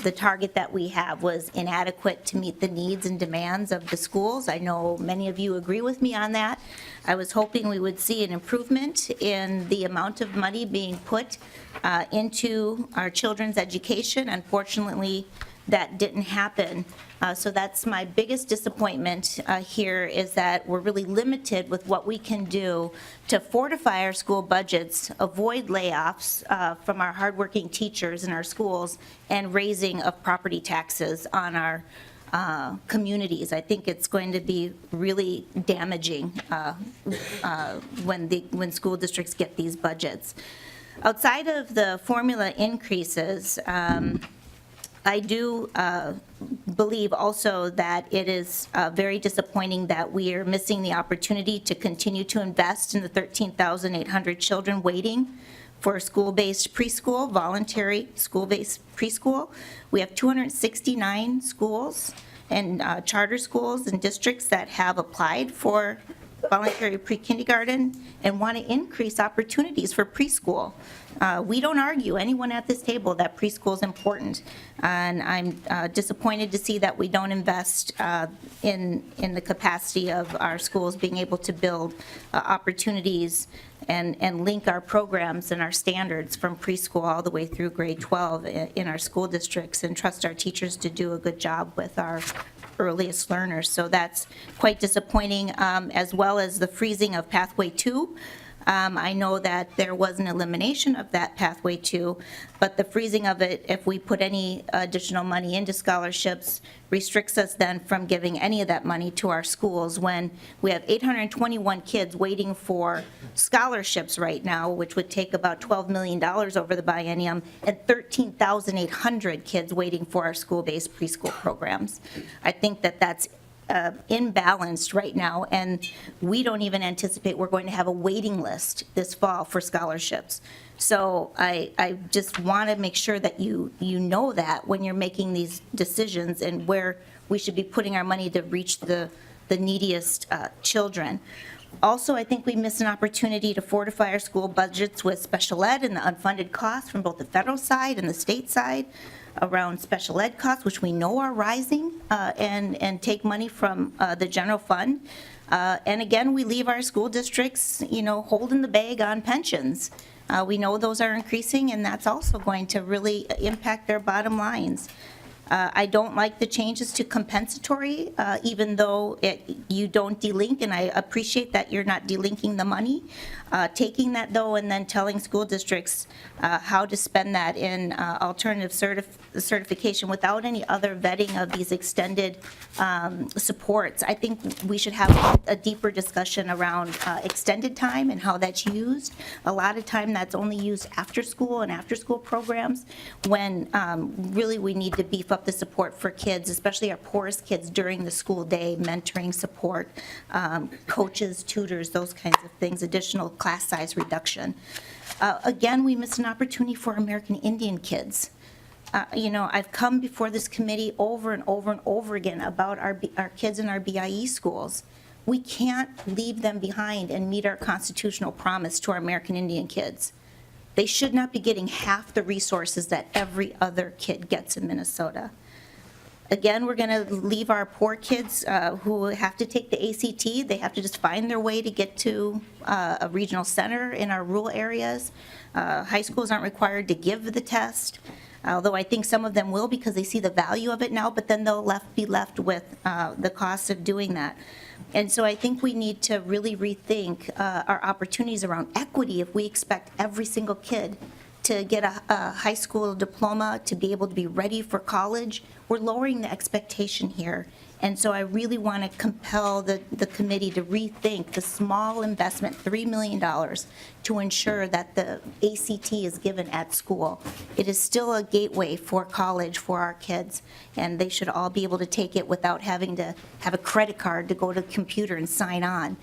the target that we have was inadequate to meet the needs and demands of the schools. I know many of you agree with me on that. I was hoping we would see an improvement in the amount of money being put into our children's education. Unfortunately, that didn't happen So that's my biggest disappointment here, is that we're really limited with what we can do to fortify our school budgets, avoid layoffs from our hardworking teachers in our schools, and raising of property taxes on our communities. I think it's going to be really damaging when school districts get these budgets. Outside of the formula increases, I do believe also that it is very disappointing that we are missing the opportunity to continue to invest in the 13,800 children waiting for school-based preschool, voluntary school-based preschool. We have 269 schools and charter schools and districts that have applied for voluntary pre-kindergarten and want to increase opportunities for preschool. We don't argue, anyone at this table, that preschool is important. And I'm disappointed to see that we don't invest in the capacity of our schools being able to build opportunities and link our programs and our standards from preschool all the way through grade 12 in our school districts, and trust our teachers to do a good job with our earliest learners. So that's quite disappointing, as well as the freezing of Pathway 2. I know that there was an elimination of that Pathway 2, but the freezing of it, if we put any additional money into scholarships, restricts us then from giving any of that money to our schools, when we have 821 kids waiting for scholarships right now, which would take about $12 million over the biennium, and 13,800 kids waiting for our school-based preschool programs. I think that that's imbalanced right now, and we don't even anticipate we're going to have a waiting list this fall for scholarships. So I just want to make sure that you know that when you're making these decisions and where we should be putting our money to reach the neediest children. Also, I think we missed an opportunity to fortify our school budgets with special ed and the unfunded costs from both the federal side and the state side around special ed costs, which we know are rising, and take money from the general fund. And again, we leave our school districts, holding the bag on pensions. We know those are increasing, and that's also going to really impact their bottom lines. I don't like the changes to compensatory, even though you don't delink, and I appreciate that you're not delinking the money. Taking that, though, and then telling school districts how to spend that in alternative certification without any other vetting of these extended supports. I think we should have a deeper discussion around extended time and how that's used. A lot of time that's only used after school and after school programs, when really we need to beef up the support for kids, especially our poorest kids during the school day, mentoring support, coaches, tutors, those kinds of things, additional class size reduction. Again, we missed an opportunity for American Indian kids. I've come before this committee over and over and over again about our kids in our BIE schools. We can't leave them behind and meet our constitutional promise to our American Indian kids. They should not be getting half the resources that every other kid gets in Minnesota. Again, we're going to leave our poor kids who have to take the ACT. They have to just find their way to get to a regional center in our rural areas. High schools aren't required to give the test, although I think some of them will because they see the value of it now, but then they'll be left with the cost of doing that. And so I think we need to really rethink our opportunities around equity if we expect every single kid to get a high school diploma, to be able to be ready for college. We're lowering the expectation here. And so I really want to compel the committee to rethink the small investment, $3 million, to ensure that the ACT is given at school. It is still a gateway for college for our kids, and they should all be able to take it without having to have a credit card to go to the computer and sign on,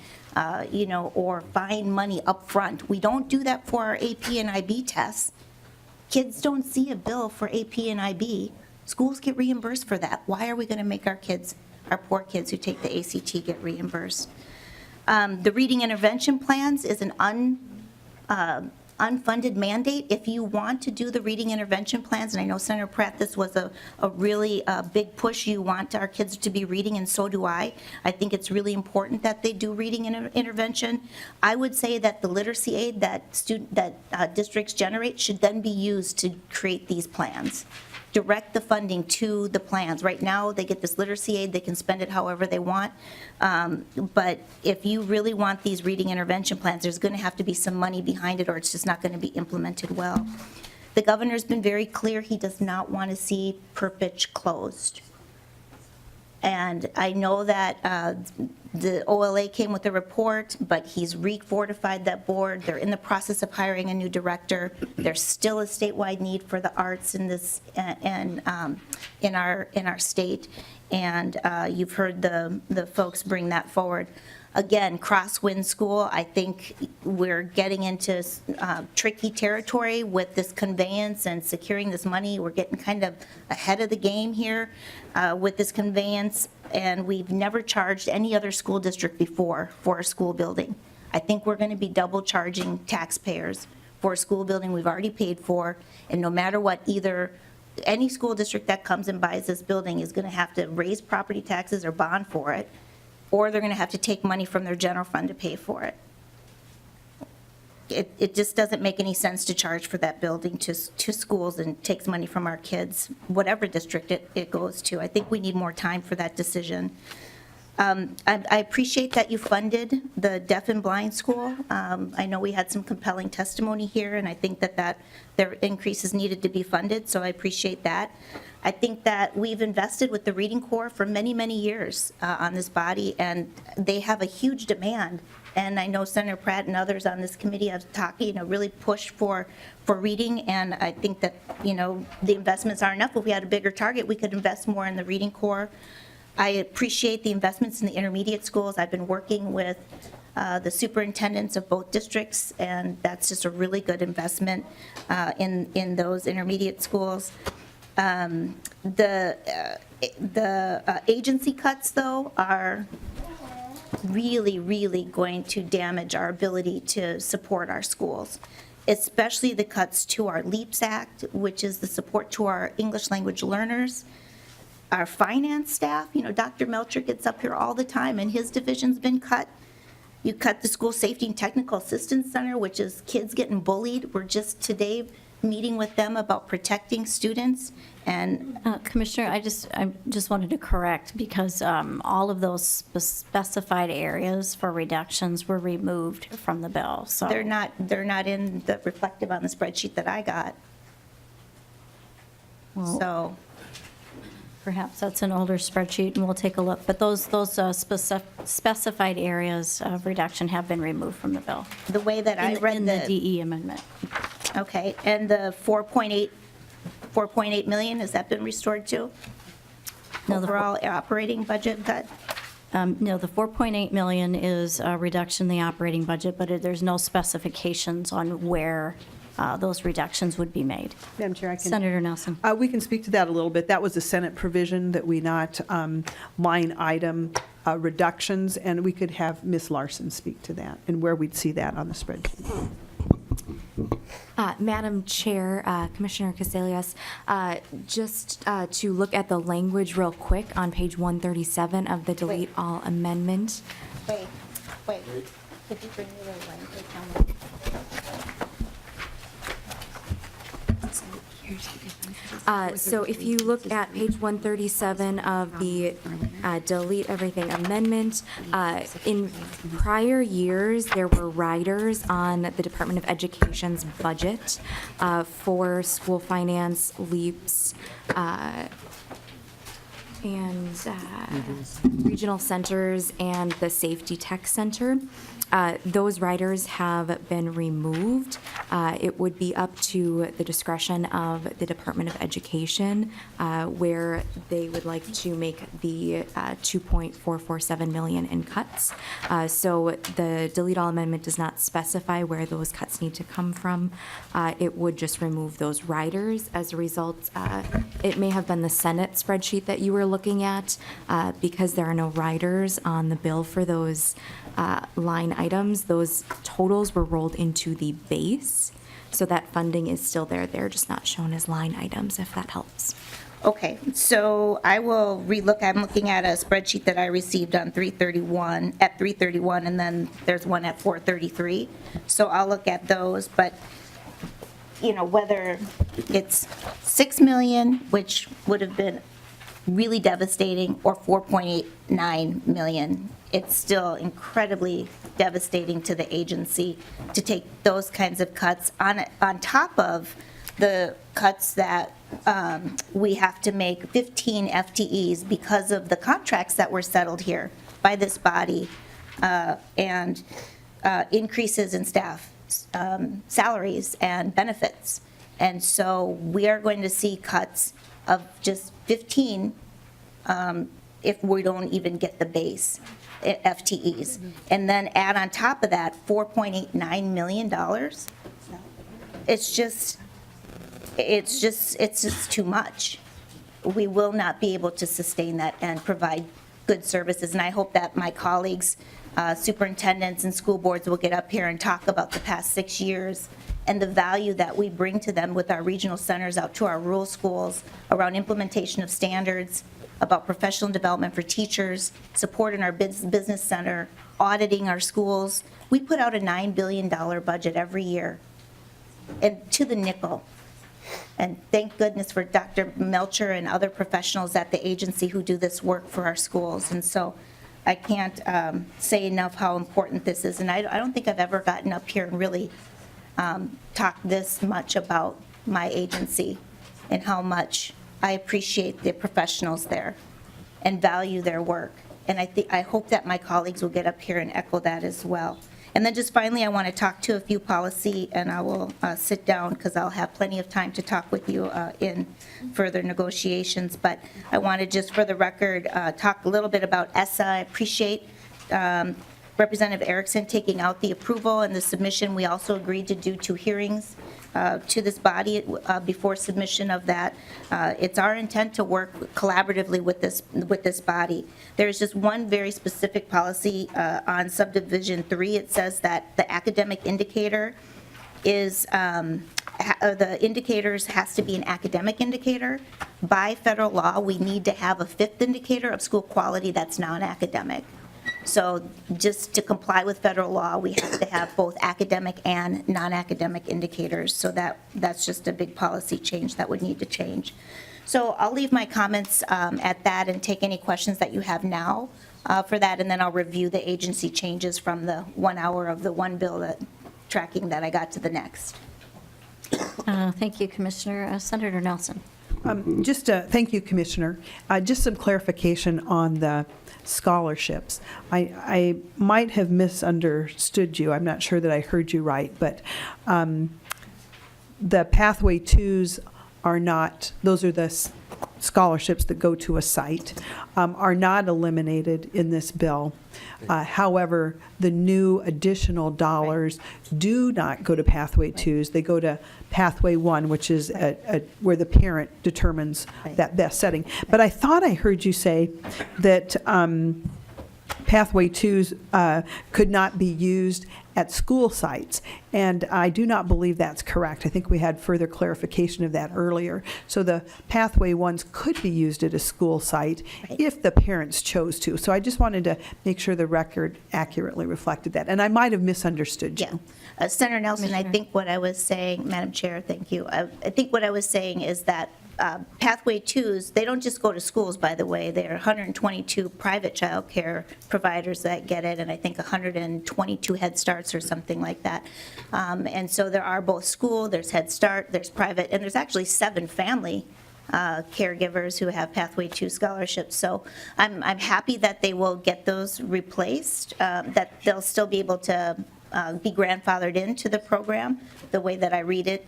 or find money up front. We don't do that for our AP and IB tests. Kids don't see a bill for AP and IB. Schools get reimbursed for that. Why are we going to make our poor kids who take the ACT get reimbursed? The reading intervention plans is an unfunded mandate. If you want to do the reading intervention plans, and I know Senator Pratt, this was a really big push. You want our kids to be reading, and so do I. I think it's really important that they do reading intervention. I would say that the literacy aid that districts generate should then be used to create these plans. direct the funding to the plans. Right now, they get this literacy aid, they can spend it however they want. But if you really want these reading intervention plans, there's going to have to be some money behind it, or it's just not going to be implemented well. The governor's been very clear, he does not want to see Perpich closed. And I know that the OLA came with a report, but he's re-fortified that board. They're in the process of hiring a new director. There's still a statewide need for the arts in this, in our state. And you've heard the folks bring that forward. Again, Crosswind School, I think we're getting into tricky territory with this conveyance and securing this money. We're getting kind of ahead of the game here with this conveyance, and we've never charged any other school district before for a school building. I think we're going to be double charging taxpayers for a school building we've already paid for, and no matter what, either any school district that comes and buys this building is going to have to raise property taxes or bond for it, or they're going to have to take money from their general fund to pay for it. It just doesn't make any sense to charge for that building to schools and takes money from our kids, whatever district it goes to. I think we need more time for that decision. I appreciate that you funded the deaf and blind school. I know we had some compelling testimony here, and I think that their increases needed to be funded, so I appreciate that. I think that we've invested with the Reading Corps for many, many years on this body, and they have a huge demand. And I know Senator Pratt and others on this committee have talked, really pushed for reading, and I think that, the investments aren't enough. If we had a bigger target, we could invest more in the Reading Corps. I appreciate the investments in the intermediate schools. I've been working with the superintendents of both districts, and that's just a really good investment in those intermediate schools. The agency cuts, though, are really, really going to damage our ability to support our schools, especially the cuts to our LEAPS Act, which is the support to our English language learners. Our finance staff, Dr. Melcher gets up here all the time, and his division's been cut. You cut the School Safety and Technical Assistance Center, which is kids getting bullied. We're just today meeting with them about protecting students. And Commissioner, I just wanted to correct, because all of those specified areas for reductions were removed from the bill, so. they're not in the reflective on the spreadsheet that I got. Well, So, perhaps that's an older spreadsheet, and we'll take a look. But those specified areas of reduction have been removed from the bill. the way that I read In the DE amendment. Okay, and the 4.8 million, has that been restored too? No, the Overall operating budget cut? No, the 4.8 million is a reduction in the operating budget, but there's no specifications on where those reductions would be made. Madam Chair, I can. Senator Nelson. We can speak to that a little bit. That was a Senate provision that we not line item reductions, and we could have Ms. Larson speak to that and where we'd see that on the spreadsheet. Madam Chair, Commissioner Cassellius, just to look at the language real quick on page 137 of the delete all amendment. Wait. Could you bring me the language on that? So if you look at page 137 of the delete everything amendment, in prior years, there were riders on the Department of Education's budget for school finance, LEAPS, and regional centers and the Safety Tech Center. Those riders have been removed. It would be up to the discretion of the Department of Education where they would like to make the $2.447 million in cuts. So the delete all amendment does not specify where those cuts need to come from. It would just remove those riders. As a result, it may have been the Senate spreadsheet that you were looking at because there are no riders on the bill for those line items. Those totals were rolled into the base, so that funding is still there. They're just not shown as line items, if that helps. Okay, so I will relook. I'm looking at a spreadsheet that I received on 331, and then there's one at 433. So I'll look at those, but whether it's 6 million, which would have been really devastating, or 4.89 million, it's still incredibly devastating to the agency to take those kinds of cuts on top of the cuts that we have to make 15 FTEs because of the contracts that were settled here by this body, and increases in staff salaries and benefits. And so we are going to see cuts of just 15 if we don't even get the base FTEs. And then add on top of that $4.89 million. It's just too much. We will not be able to sustain that and provide good services. And I hope that my colleagues, superintendents and school boards will get up here and talk about the past 6 years and the value that we bring to them with our regional centers out to our rural schools around implementation of standards, about professional development for teachers, support in our business center, auditing our schools. We put out a $9 billion budget every year, and to the nickel. And thank goodness for Dr. Melcher and other professionals at the agency who do this work for our schools. And so I can't say enough how important this is. And I don't think I've ever gotten up here and really talked this much about my agency and how much I appreciate the professionals there and value their work. And I hope that my colleagues will get up here and echo that as well. And then just finally, I want to talk to a few policy, and I will sit down because I'll have plenty of time to talk with you in further negotiations. But I want to just, for the record, talk a little bit about ESSA. I appreciate Representative Erickson taking out the approval and the submission. We also agreed to do 2 hearings to this body before submission of that. It's our intent to work collaboratively with this body. There's just one very specific policy on subdivision 3. It says that the academic indicator is the indicators has to be an academic indicator. By federal law, we need to have a 5th indicator of school quality that's non-academic. So just to comply with federal law, we have to have both academic and non-academic indicators. So that's just a big policy change that would need to change. So I'll leave my comments at that and take any questions that you have now for that, and then I'll review the agency changes from the 1 hour of the one bill tracking that I got to the next. Thank you, Commissioner. Senator Nelson. Thank you, Commissioner. Just some clarification on the scholarships. I might have misunderstood you. I'm not sure that I heard you right, but the Pathway 2s are not, those are the scholarships that go to a site, are not eliminated in this bill. However, the new additional dollars do not go to Pathway 2s. They go to Pathway 1, which is where the parent determines that best setting. But I thought I heard you say that Pathway 2s could not be used at school sites, and I do not believe that's correct. I think we had further clarification of that earlier. So the Pathway 1s could be used at a school site if the parents chose to. So I just wanted to make sure the record accurately reflected that, and I might have misunderstood you. Yeah. Senator Nelson, I think what I was saying, Madam Chair, thank you. I think what I was saying is that Pathway 2s, they don't just go to schools, by the way. There are 122 private child care providers that get it, and I think 122 Head Starts or something like that. And so there are both school, there's Head Start, there's private, and there's actually 7 family caregivers who have Pathway 2 scholarships. So I'm happy that they will get those replaced, that they'll still be able to be grandfathered into the program, the way that I read it.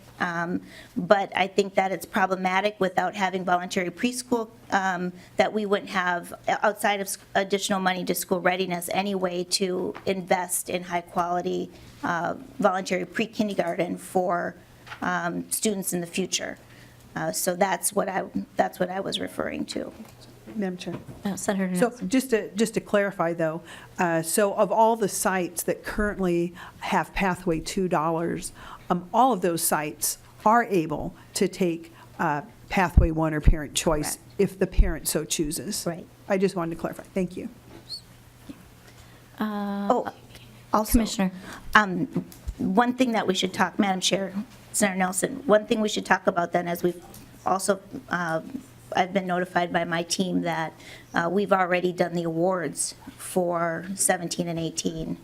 But I think that it's problematic without having voluntary preschool, that we wouldn't have, outside of additional money to school readiness, any way to invest in high-quality voluntary pre-kindergarten for students in the future. So that's what I was referring to. Madam Chair. Senator So Nelson. just to clarify, though, so of all the sites that currently have Pathway $2, all of those sites are able to take Pathway 1 or Parent Choice if the parent so chooses. Right. I just wanted to clarify. Thank you. Also, Commissioner. one thing that we should talk, Madam Chair, Representative Nelson, one thing we should talk about then, as we've also, I've been notified by my team that we've already done the awards for 17 and 18.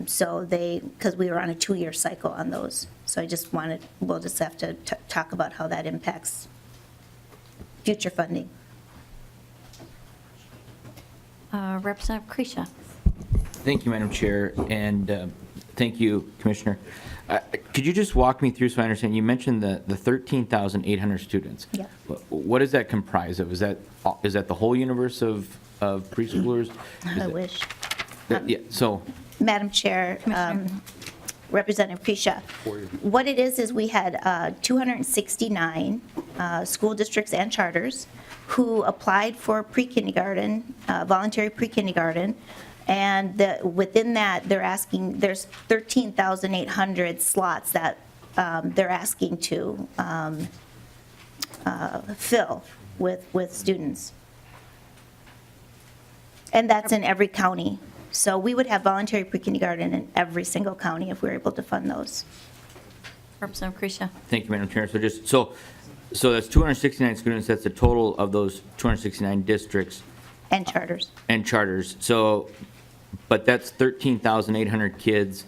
So because we were on a 2-year cycle on those. So I just wanted, we'll just have to talk about how that impacts future funding. Representative Krisha. Thank you, Madam Chair, and thank you, Commissioner. Could you just walk me through so I understand? You mentioned the 13,800 students. Yeah. What does that comprise of? Is that the whole universe of preschoolers? I wish. Yeah, so, Madam Chair, Representative Krisha, what it is we had 269 school districts and charters who applied for pre-kindergarten, voluntary pre-kindergarten, and within that, they're asking, there's 13,800 slots that they're asking to fill with students. And that's in every county. So we would have voluntary pre-kindergarten in every single county if we were able to fund those. Representative Krisha. thank you, Madam Chair. So just, so that's 269 students, that's the total of those 269 districts And charters. and charters. So, but that's 13,800 kids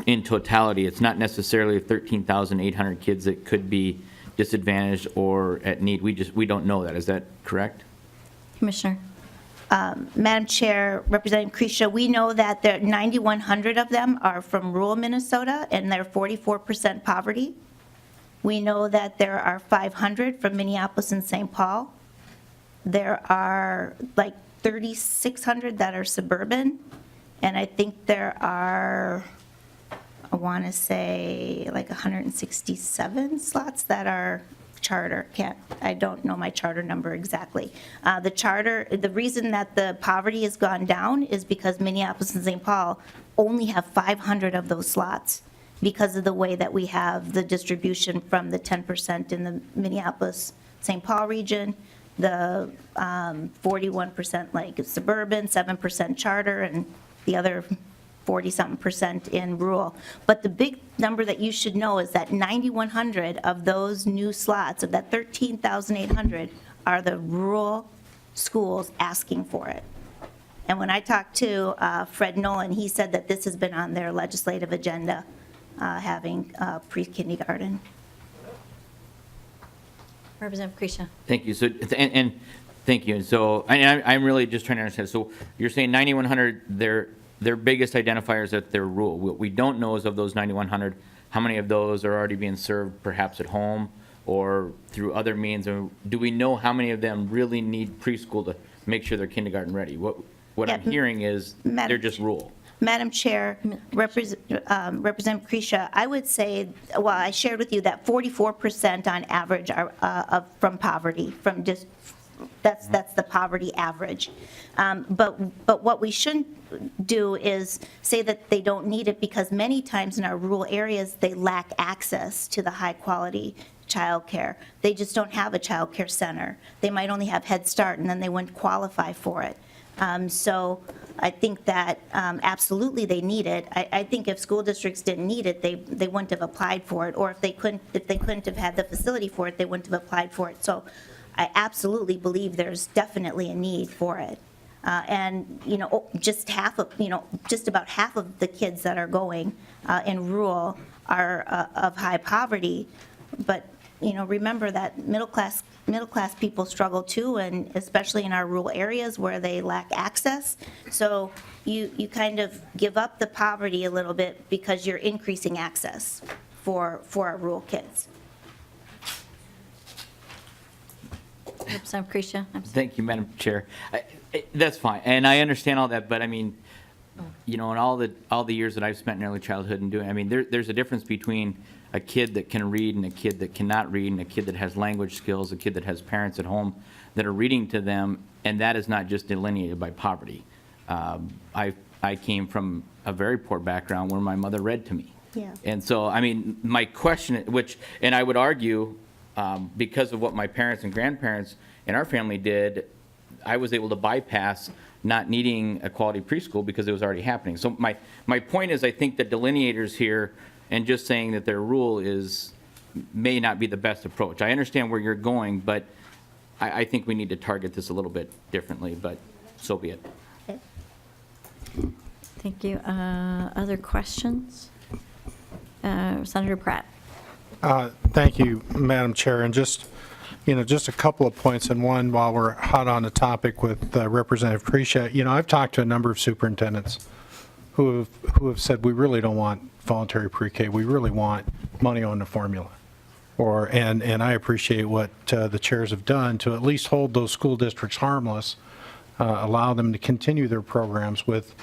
in totality. It's not necessarily 13,800 kids that could be disadvantaged or at need. We don't know that. Is that correct? Commissioner. Madam Chair, Representative Krisha, we know that 9,100 of them are from rural Minnesota, and they're 44% poverty. We know that there are 500 from Minneapolis and St. Paul. There are like 3,600 that are suburban, and I think there are, I want to say, like 167 slots that are charter. I don't know my charter number exactly. The charter, the reason that the poverty has gone down is because Minneapolis and St. Paul only have 500 of those slots because of the way that we have the distribution from the 10% in the Minneapolis-St. Paul region, the 41% like suburban, 7% charter, and the other 40-something% in rural. But the big number that you should know is that 9,100 of those new slots, of that 13,800, are the rural schools asking for it. And when I talked to Fred Nolan, he said that this has been on their legislative agenda, having pre-kindergarten. Representative Krisha. Thank you. So, and thank you. And so, I'm really just trying to understand. So you're saying 9,100, their biggest identifiers that they're rural. What we don't know is of those 9,100, how many of those are already being served perhaps at home or through other means? And do we know how many of them really need preschool to make sure they're kindergarten ready? What I'm hearing is they're just rural. Madam Chair, Representative Krisha, I would say, well, I shared with you that 44% on average are from poverty, from just, that's the poverty average. But what we shouldn't do is say that they don't need it, because many times in our rural areas, they lack access to the high-quality childcare. They just don't have a childcare center. They might only have Head Start, and then they wouldn't qualify for it. So I think that absolutely they need it. I think if school districts didn't need it, they wouldn't have applied for it, or if they couldn't have had the facility for it, they wouldn't have applied for it. So I absolutely believe there's definitely a need for it. And, just about half of the kids that are going in rural are of high poverty. But, remember that middle class people struggle too, and especially in our rural areas where they lack access. So you kind of give up the poverty a little bit because you're increasing access for our rural kids. Representative Krisha. I'm sorry. Thank you, Madam Chair. That's fine, and I understand all that, but I mean, in all the years that I've spent in early childhood and doing, there's a difference between a kid that can read and a kid that cannot read, and a kid that has language skills, a kid that has parents at home that are reading to them, and that is not just delineated by poverty. I came from a very poor background where my mother read to me. Yeah. And so, my question, and I would argue, because of what my parents and grandparents in our family did, I was able to bypass not needing a quality preschool because it was already happening. So my point is, I think the delineators here and just saying that their rule may not be the best approach. I understand where you're going, but I think we need to target this a little bit differently, but so be it. Thank you. Other questions? Senator Pratt. Thank you, Madam Chair. And just a couple of points, and one while we're hot on the topic with Representative Crecia. I've talked to a number of superintendents who have said, we really don't want voluntary pre-K. We really want money on the formula. And I appreciate what the chairs have done to at least hold those school districts harmless, allow them to continue their programs with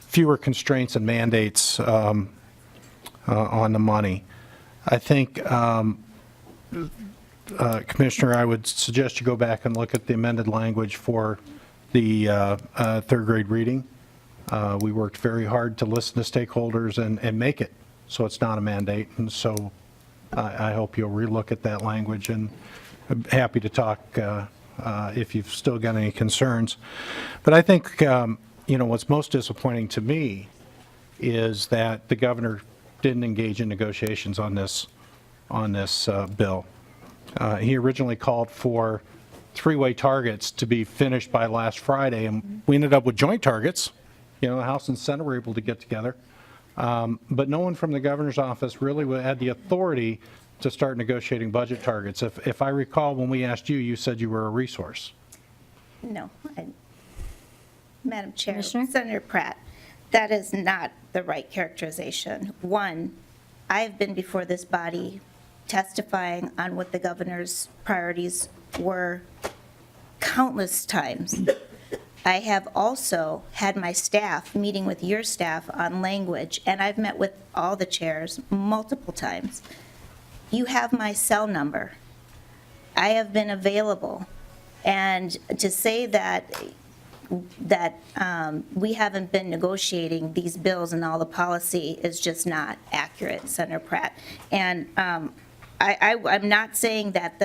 fewer constraints and mandates on the money. I think, Commissioner, I would suggest you go back and look at the amended language for the third grade reading. We worked very hard to listen to stakeholders and make it so it's not a mandate. And so I hope you'll relook at that language, and I'm happy to talk if you've still got any concerns. But I think, what's most disappointing to me is that the governor didn't engage in negotiations on this bill. He originally called for three-way targets to be finished by last Friday, and we ended up with joint targets. The House and Senate were able to get together. But no one from the governor's office really had the authority to start negotiating budget targets. If I recall, when we asked you, you said you were a resource. No. Madam Chair, Commissioner? Senator Pratt, that is not the right characterization. One, I've been before this body testifying on what the governor's priorities were countless times. I have also had my staff meeting with your staff on language, and I've met with all the chairs multiple times. You have my cell number. I have been available. And to say that we haven't been negotiating these bills and all the policy is just not accurate, Senator Pratt. And I'm not saying that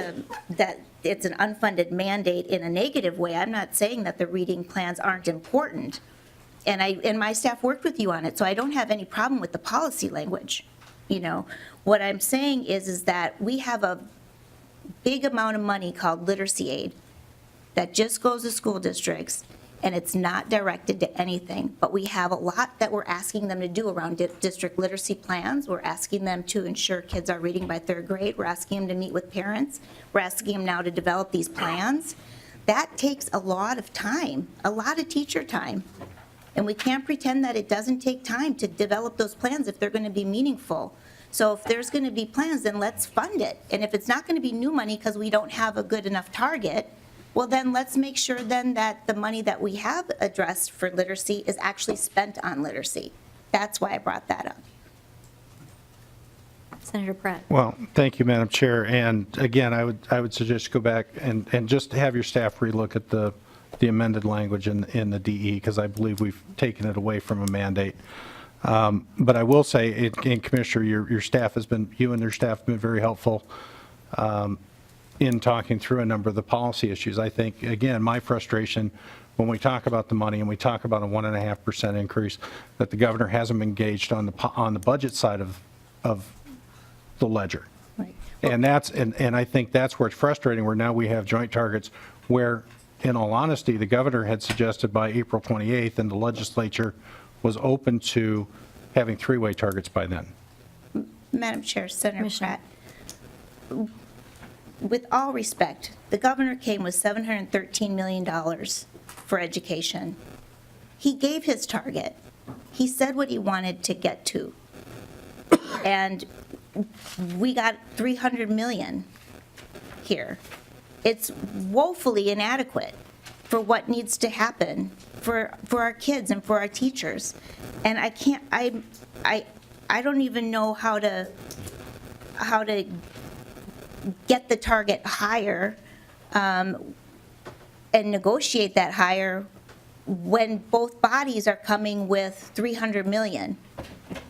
it's an unfunded mandate in a negative way. I'm not saying that the reading plans aren't important. And my staff worked with you on it, so I don't have any problem with the policy language. What I'm saying is that we have a big amount of money called literacy aid that just goes to school districts, and it's not directed to anything. But we have a lot that we're asking them to do around district literacy plans. We're asking them to ensure kids are reading by third grade. We're asking them to meet with parents. We're asking them now to develop these plans. That takes a lot of time, a lot of teacher time. And we can't pretend that it doesn't take time to develop those plans if they're going to be meaningful. So if there's going to be plans, then let's fund it. And if it's not going to be new money because we don't have a good enough target, well, then let's make sure then that the money that we have addressed for literacy is actually spent on literacy. That's why I brought that up. Senator Pratt. Well, thank you, Madam Chair. And again, I would suggest you go back and just have your staff relook at the amended language in the DE, because I believe we've taken it away from a mandate. But I will say, and Commissioner, your staff has been, you and your staff have been very helpful in talking through a number of the policy issues. I think, again, my frustration when we talk about the money and we talk about a 1.5% increase, that the governor hasn't been engaged on the budget side of the ledger. Right. And I think that's where it's frustrating, where now we have joint targets where, in all honesty, the governor had suggested by April 28th, and the legislature was open to having three-way targets by then. Madam Chair, Senator Commissioner. Pratt, with all respect, the governor came with $713 million for education. He gave his target. He said what he wanted to get to. And we got $300 million here. It's woefully inadequate for what needs to happen for our kids and for our teachers. And I don't even know how to get the target higher and negotiate that higher when both bodies are coming with $300 million.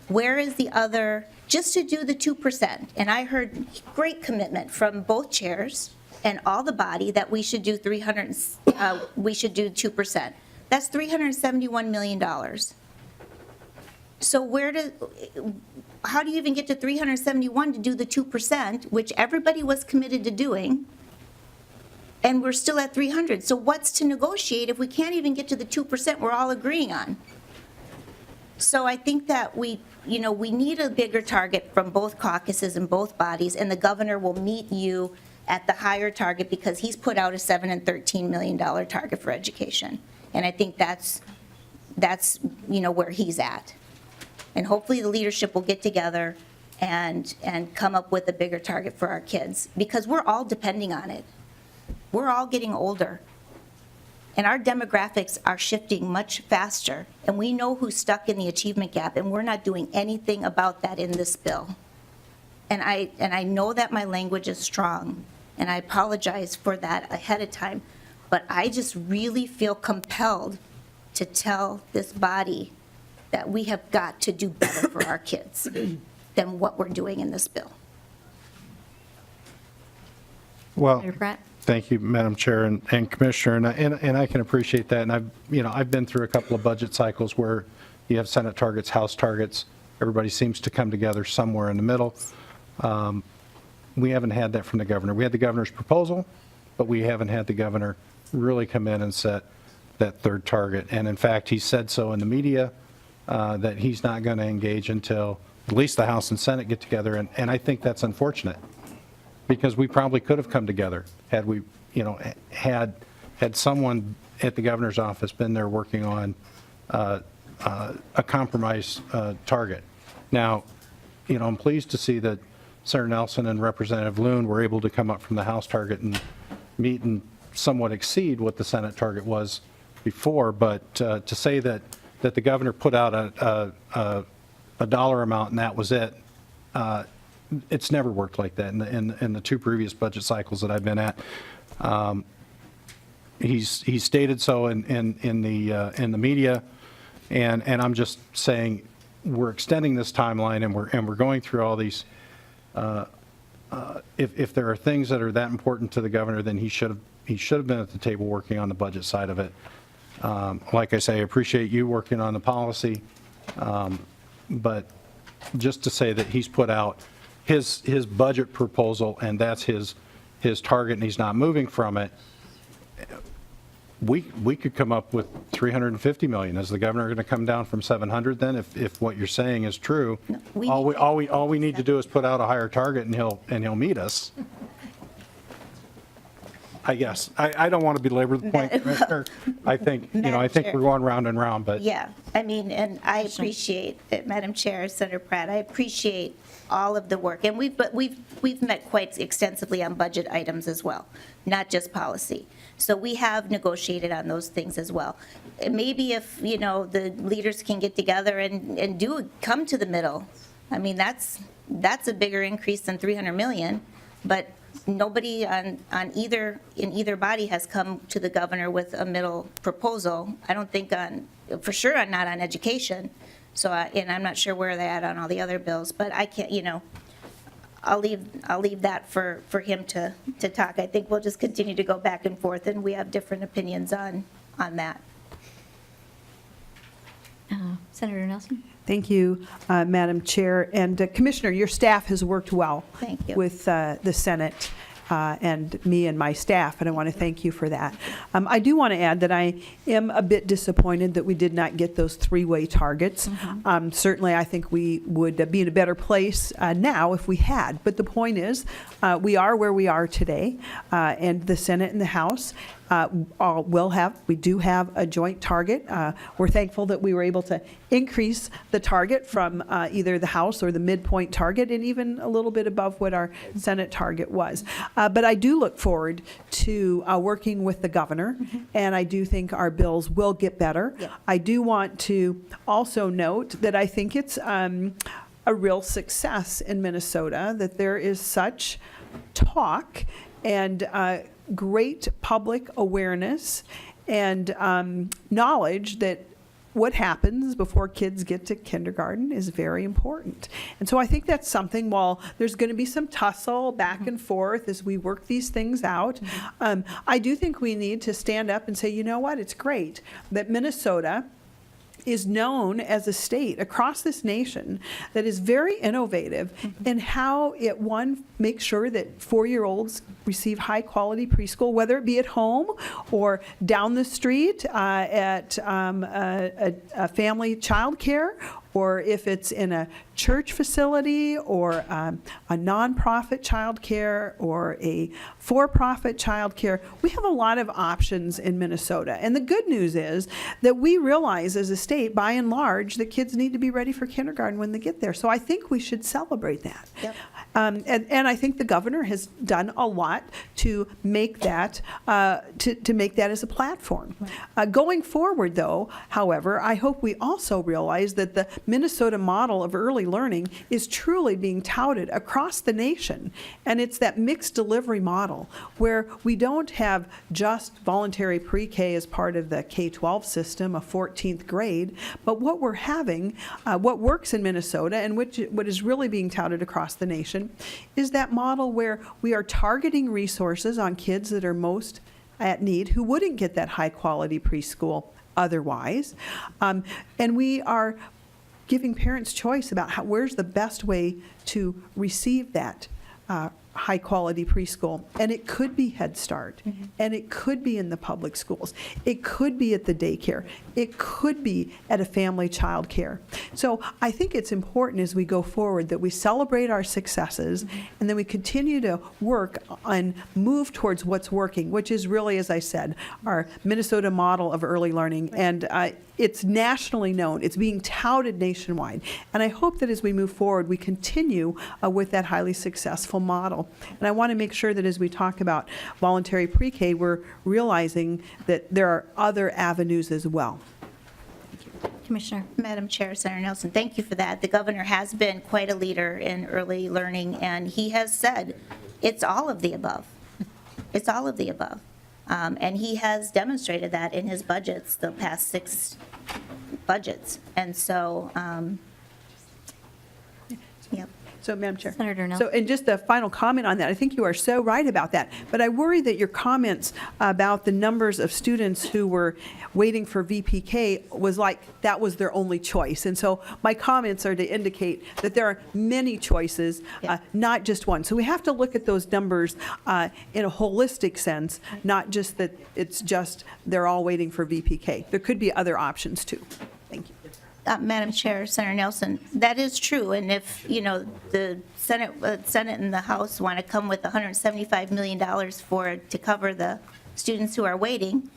Where is the other, just to do the 2%? And I heard great commitment from both chairs and all the body that we should do we should do 2%. That's $371 million. So how do you even get to 371 to do the 2%, which everybody was committed to doing? And we're still at 300. So what's to negotiate if we can't even get to the 2% we're all agreeing on? So I think that we need a bigger target from both caucuses and both bodies, and the governor will meet you at the higher target because he's put out a $7 and $13 million target for education. And I think that's where he's at. And hopefully the leadership will get together and come up with a bigger target for our kids, because we're all depending on it. We're all getting older. And our demographics are shifting much faster, and we know who's stuck in the achievement gap, and we're not doing anything about that in this bill. And I know that my language is strong, and I apologize for that ahead of time, but I just really feel compelled to tell this body that we have got to do better for our kids than what we're doing in this bill. Well, Senator Pratt? thank you, Madam Chair and Commissioner, and I can appreciate that. And I've been through a couple of budget cycles where you have Senate targets, House targets. Everybody seems to come together somewhere in the middle. We haven't had that from the governor. We had the governor's proposal, but we haven't had the governor really come in and set that third target. And in fact, he said so in the media that he's not going to engage until at least the House and Senate get together. And I think that's unfortunate, because we probably could have come together had we, had someone at the governor's office been there working on a compromise target. Now, I'm pleased to see that Senator Nelson and Representative Loon were able to come up from the House target and meet and somewhat exceed what the Senate target was before. But to say that the governor put out a dollar amount and that was it, it's never worked like that in the two previous budget cycles that I've been at. He's stated so in the media, and I'm just saying we're extending this timeline, and we're going through all these. If there are things that are that important to the governor, then he should have been at the table working on the budget side of it. Like I say, I appreciate you working on the policy, but just to say that he's put out his budget proposal and that's his target and he's not moving from it, we could come up with $350 million. Is the governor going to come down from 700 then, if what you're saying is true? No, all we need to do is put out a higher target and he'll meet us. I guess. I don't want to belabor the point, Commissioner. I think we're going round and round, but. Yeah, and I appreciate it, Madam Chair, Senator Pratt. I appreciate all of the work, and we've met quite extensively on budget items as well, not just policy. So we have negotiated on those things as well. Maybe if the leaders can get together and come to the middle. I mean, that's a bigger increase than 300 million, but nobody in either body has come to the governor with a middle proposal. I don't think for sure not on education. So, and I'm not sure where they're at on all the other bills, but I can't, I'll leave that for him to talk. I think we'll just continue to go back and forth, and we have different opinions on that. Senator Nelson? Thank you, Madam Chair. And Commissioner, your staff has worked well Thank you. with the Senate and me and my staff, and I want to thank you for that. I do want to add that I am a bit disappointed that we did not get those three-way targets. Certainly, I think we would be in a better place now if we had. But the point is, we are where we are today, and the Senate and the House we do have a joint target. We're thankful that we were able to increase the target from either the House or the midpoint target, and even a little bit above what our Senate target was. But I do look forward to working with the governor, and I do think our bills will get better. Yeah. I do want to also note that I think it's a real success in Minnesota that there is such talk and great public awareness and knowledge that what happens before kids get to kindergarten is very important. And so I think that's something, while there's going to be some tussle back and forth as we work these things out, I do think we need to stand up and say, you know what, it's great that Minnesota is known as a state across this nation that is very innovative in how it, one, makes sure that 4-year-olds receive high-quality preschool, whether it be at home or down the street at a family childcare, or if it's in a church facility or a nonprofit childcare or a for-profit childcare. We have a lot of options in Minnesota. And the good news is that we realize as a state, by and large, that kids need to be ready for kindergarten when they get there. So I think we should celebrate that. Yep. And I think the governor has done a lot to make that to make that as a platform. Going forward, though, however, I hope we also realize that the Minnesota model of early learning is truly being touted across the nation, and it's that mixed delivery model where we don't have just voluntary pre-K as part of the K-12 system, a 14th grade, but what we're having, what works in Minnesota and what is really being touted across the nation is that model where we are targeting resources on kids that are most at need who wouldn't get that high quality preschool otherwise. And we are giving parents choice about where's the best way to receive that high quality preschool. And it could be Head Start, and it could be in the public schools. It could be at the daycare. It could be at a family child care. So I think it's important as we go forward that we celebrate our successes and then we continue to work and move towards what's working, which is really, as I said, our Minnesota model of early learning. And it's nationally known. It's being touted nationwide. And I hope that as we move forward, we continue with that highly successful model. And I want to make sure that as we talk about voluntary pre-K, we're realizing that there are other avenues as well. Commissioner. Madam Chair, Senator Nelson, thank you for that. The governor has been quite a leader in early learning, and he has said it's all of the above. It's all of the above. And he has demonstrated that in his budgets, the past 6 budgets. And so, yep. So, Madam Chair. Senator Nelson. So, and just a final comment on that. I think you are so right about that. But I worry that your comments about the numbers of students who were waiting for VPK was like that was their only choice. And so my comments are to indicate that there are many choices, not just one. So we have to look at those numbers in a holistic sense, not just that it's just they're all waiting for VPK. There could be other options too. Thank you. Madam Chair, Senator Nelson, that is true. And if, the Senate and the House want to come with $175 million to cover the students who are waiting,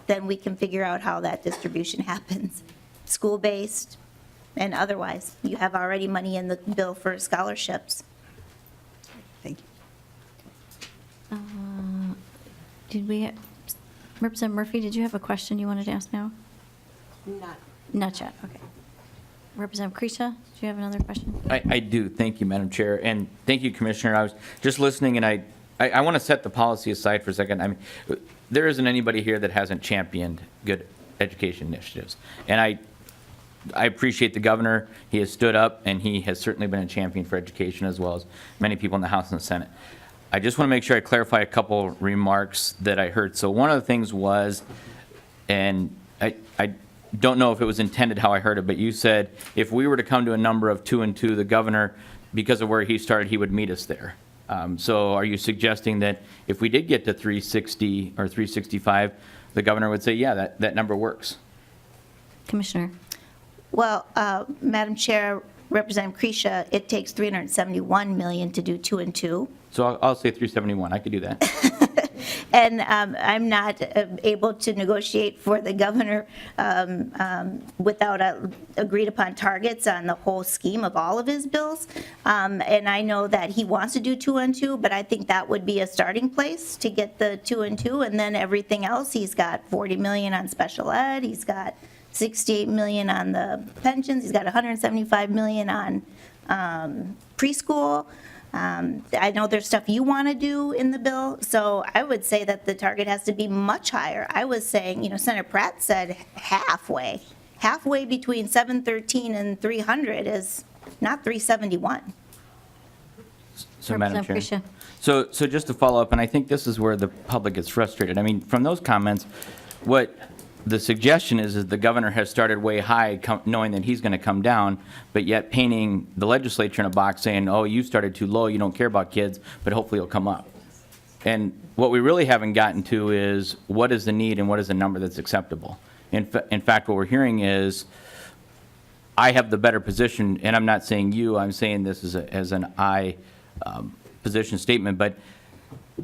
then we can figure out how that distribution happens, school-based and otherwise. You have already money in the bill for scholarships. Thank you. Did we, Representative Murphy, did you have a question you wanted to ask now? Not yet, okay. Representative Krisha, do you have another question? I do. Thank you, Madam Chair. And thank you, Commissioner. I was just listening, and I want to set the policy aside for a second. I mean, there isn't anybody here that hasn't championed good education initiatives. And I appreciate the governor. He has stood up, and he has certainly been a champion for education, as well as many people in the House and the Senate. I just want to make sure I clarify a couple remarks that I heard. So one of the things was, and I don't know if it was intended how I heard it, but you said if we were to come to a number of 2 and 2, the governor, because of where he started, he would meet us there. So are you suggesting that if we did get to 360 or 365, the governor would say, yeah, that number works? Commissioner. Well, Madam Chair, Representative Krisha, it takes $371 million to do 2 and 2. So I'll say 371. I could do that. And I'm not able to negotiate for the governor without agreed upon targets on the whole scheme of all of his bills. And I know that he wants to do 2 and 2, but I think that would be a starting place to get the 2 and 2. And then everything else, he's got $40 million on special ed. He's got $68 million on the pensions. He's got $175 million on preschool. I know there's stuff you want to do in the bill, so I would say that the target has to be much higher. I was saying, Senator Pratt said halfway. Halfway between 713 and 300 is not 371. So, Madam Chair. Representative Krisha. So just to follow up, and I think this is where the public gets frustrated. I mean, from those comments, what the suggestion is the governor has started way high, knowing that he's going to come down, but yet painting the legislature in a box saying, oh, you started too low, you don't care about kids, but hopefully it'll come up. And what we really haven't gotten to is what is the need and what is the number that's acceptable. In fact, what we're hearing is, I have the better position, and I'm not saying you, I'm saying this as an I position statement, but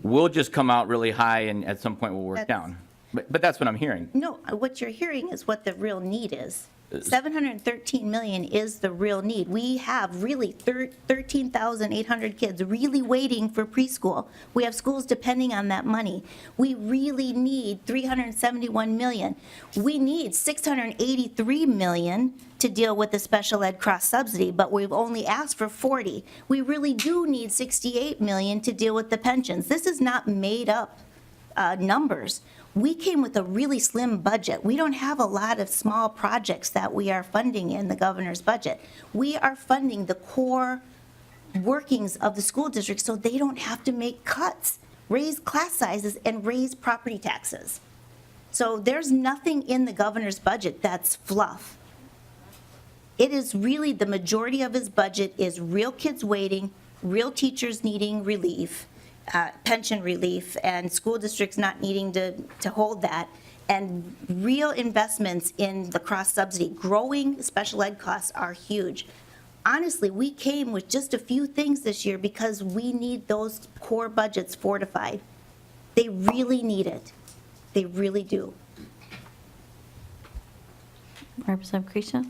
we'll just come out really high and at some point we'll work down. But that's what I'm hearing. No, what you're hearing is what the real need is. 713 million is the real need. We have really 13,800 kids really waiting for preschool. We have schools depending on that money. We really need 371 million. We need 683 million to deal with the special ed cross subsidy, but we've only asked for 40. We really do need 68 million to deal with the pensions. This is not made up numbers. We came with a really slim budget. We don't have a lot of small projects that we are funding in the governor's budget. We are funding the core workings of the school district so they don't have to make cuts, raise class sizes, and raise property taxes. So there's nothing in the governor's budget that's fluff. It is really, the majority of his budget is real kids waiting, real teachers needing relief, pension relief, and school districts not needing to hold that, and real investments in the cross subsidy. Growing special ed costs are huge. Honestly, we came with just a few things this year because we need those core budgets fortified. They really need it. They really do. Representative Creasy?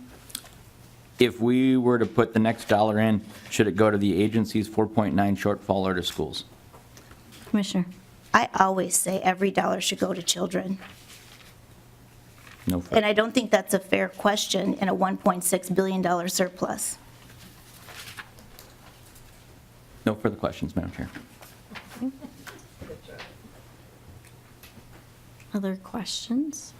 If we were to put the next dollar in, should it go to the agency's 4.9 shortfall or to schools? Commissioner? I always say every dollar should go to children. No. And I don't think that's a fair question in a $1.6 billion surplus. No further questions, Madam Chair. Other questions?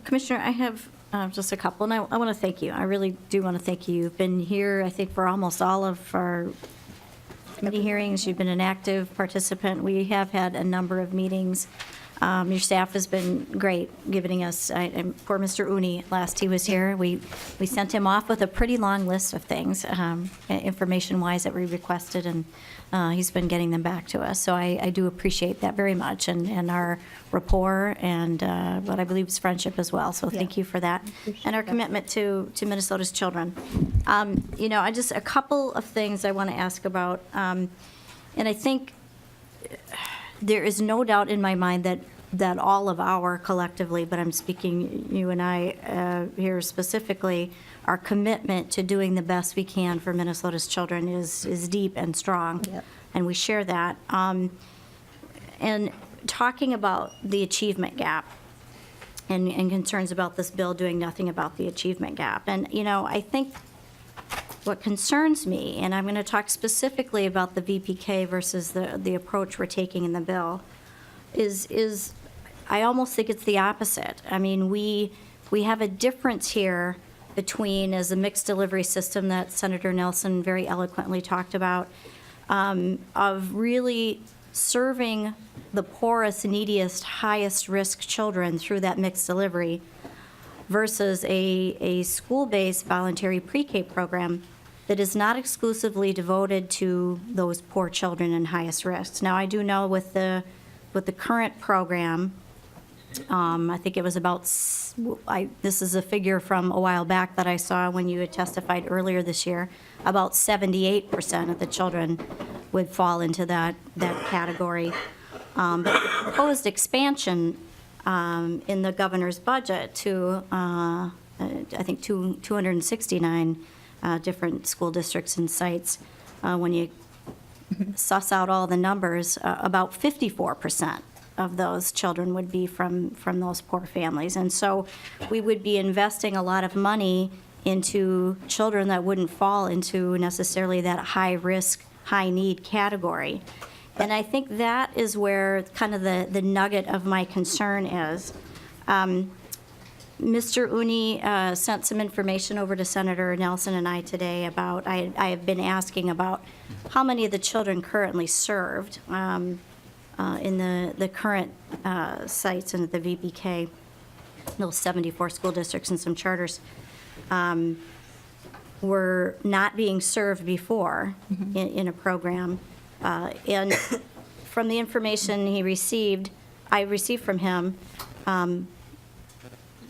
Commissioner, I have just a couple, and I want to thank you. I really do want to thank you. You've been here, I think, for almost all of our committee hearings. You've been an active participant. We have had a number of meetings. Your staff has been great, giving us, poor Mr. Uni, last he was here, we sent him off with a pretty long list of things, information-wise, that we requested, and he's been getting them back to us. So I do appreciate that very much, and our rapport, and what I believe is friendship as well. So thank you for that. And our commitment to Minnesota's children. I just, a couple of things I want to ask about, and I think there is no doubt in my mind that all of our collectively, but I'm speaking you and I here specifically, our commitment to doing the best we can for Minnesota's children is deep and strong. Yep. And we share that. And talking about the achievement gap and concerns about this bill doing nothing about the achievement gap. And, I think what concerns me, and I'm going to talk specifically about the VPK versus the approach we're taking in the bill, is I almost think it's the opposite. I mean, we have a difference here between, as a mixed delivery system that Senator Nelson very eloquently talked about, of really serving the poorest, neediest, highest risk children through that mixed delivery versus a school-based voluntary pre-K program that is not exclusively devoted to those poor children and highest risks. Now, I do know with the current program, I think it was about, this is a figure from a while back that I saw when you had testified earlier this year, about 78% of the children would fall into that category. But the proposed expansion in the governor's budget to, I think, 269 different school districts and sites, when you suss out all the numbers, about 54% of those children would be from those poor families. And so we would be investing a lot of money into children that wouldn't fall into necessarily that high-risk, high-need category. And I think that is where kind of the nugget of my concern is. Mr. Uni sent some information over to Senator Nelson and I today about, I have been asking about how many of the children currently served in the current sites and the VPK, those 74 school districts and some charters, were not being served before in a program. And from the information I received from him,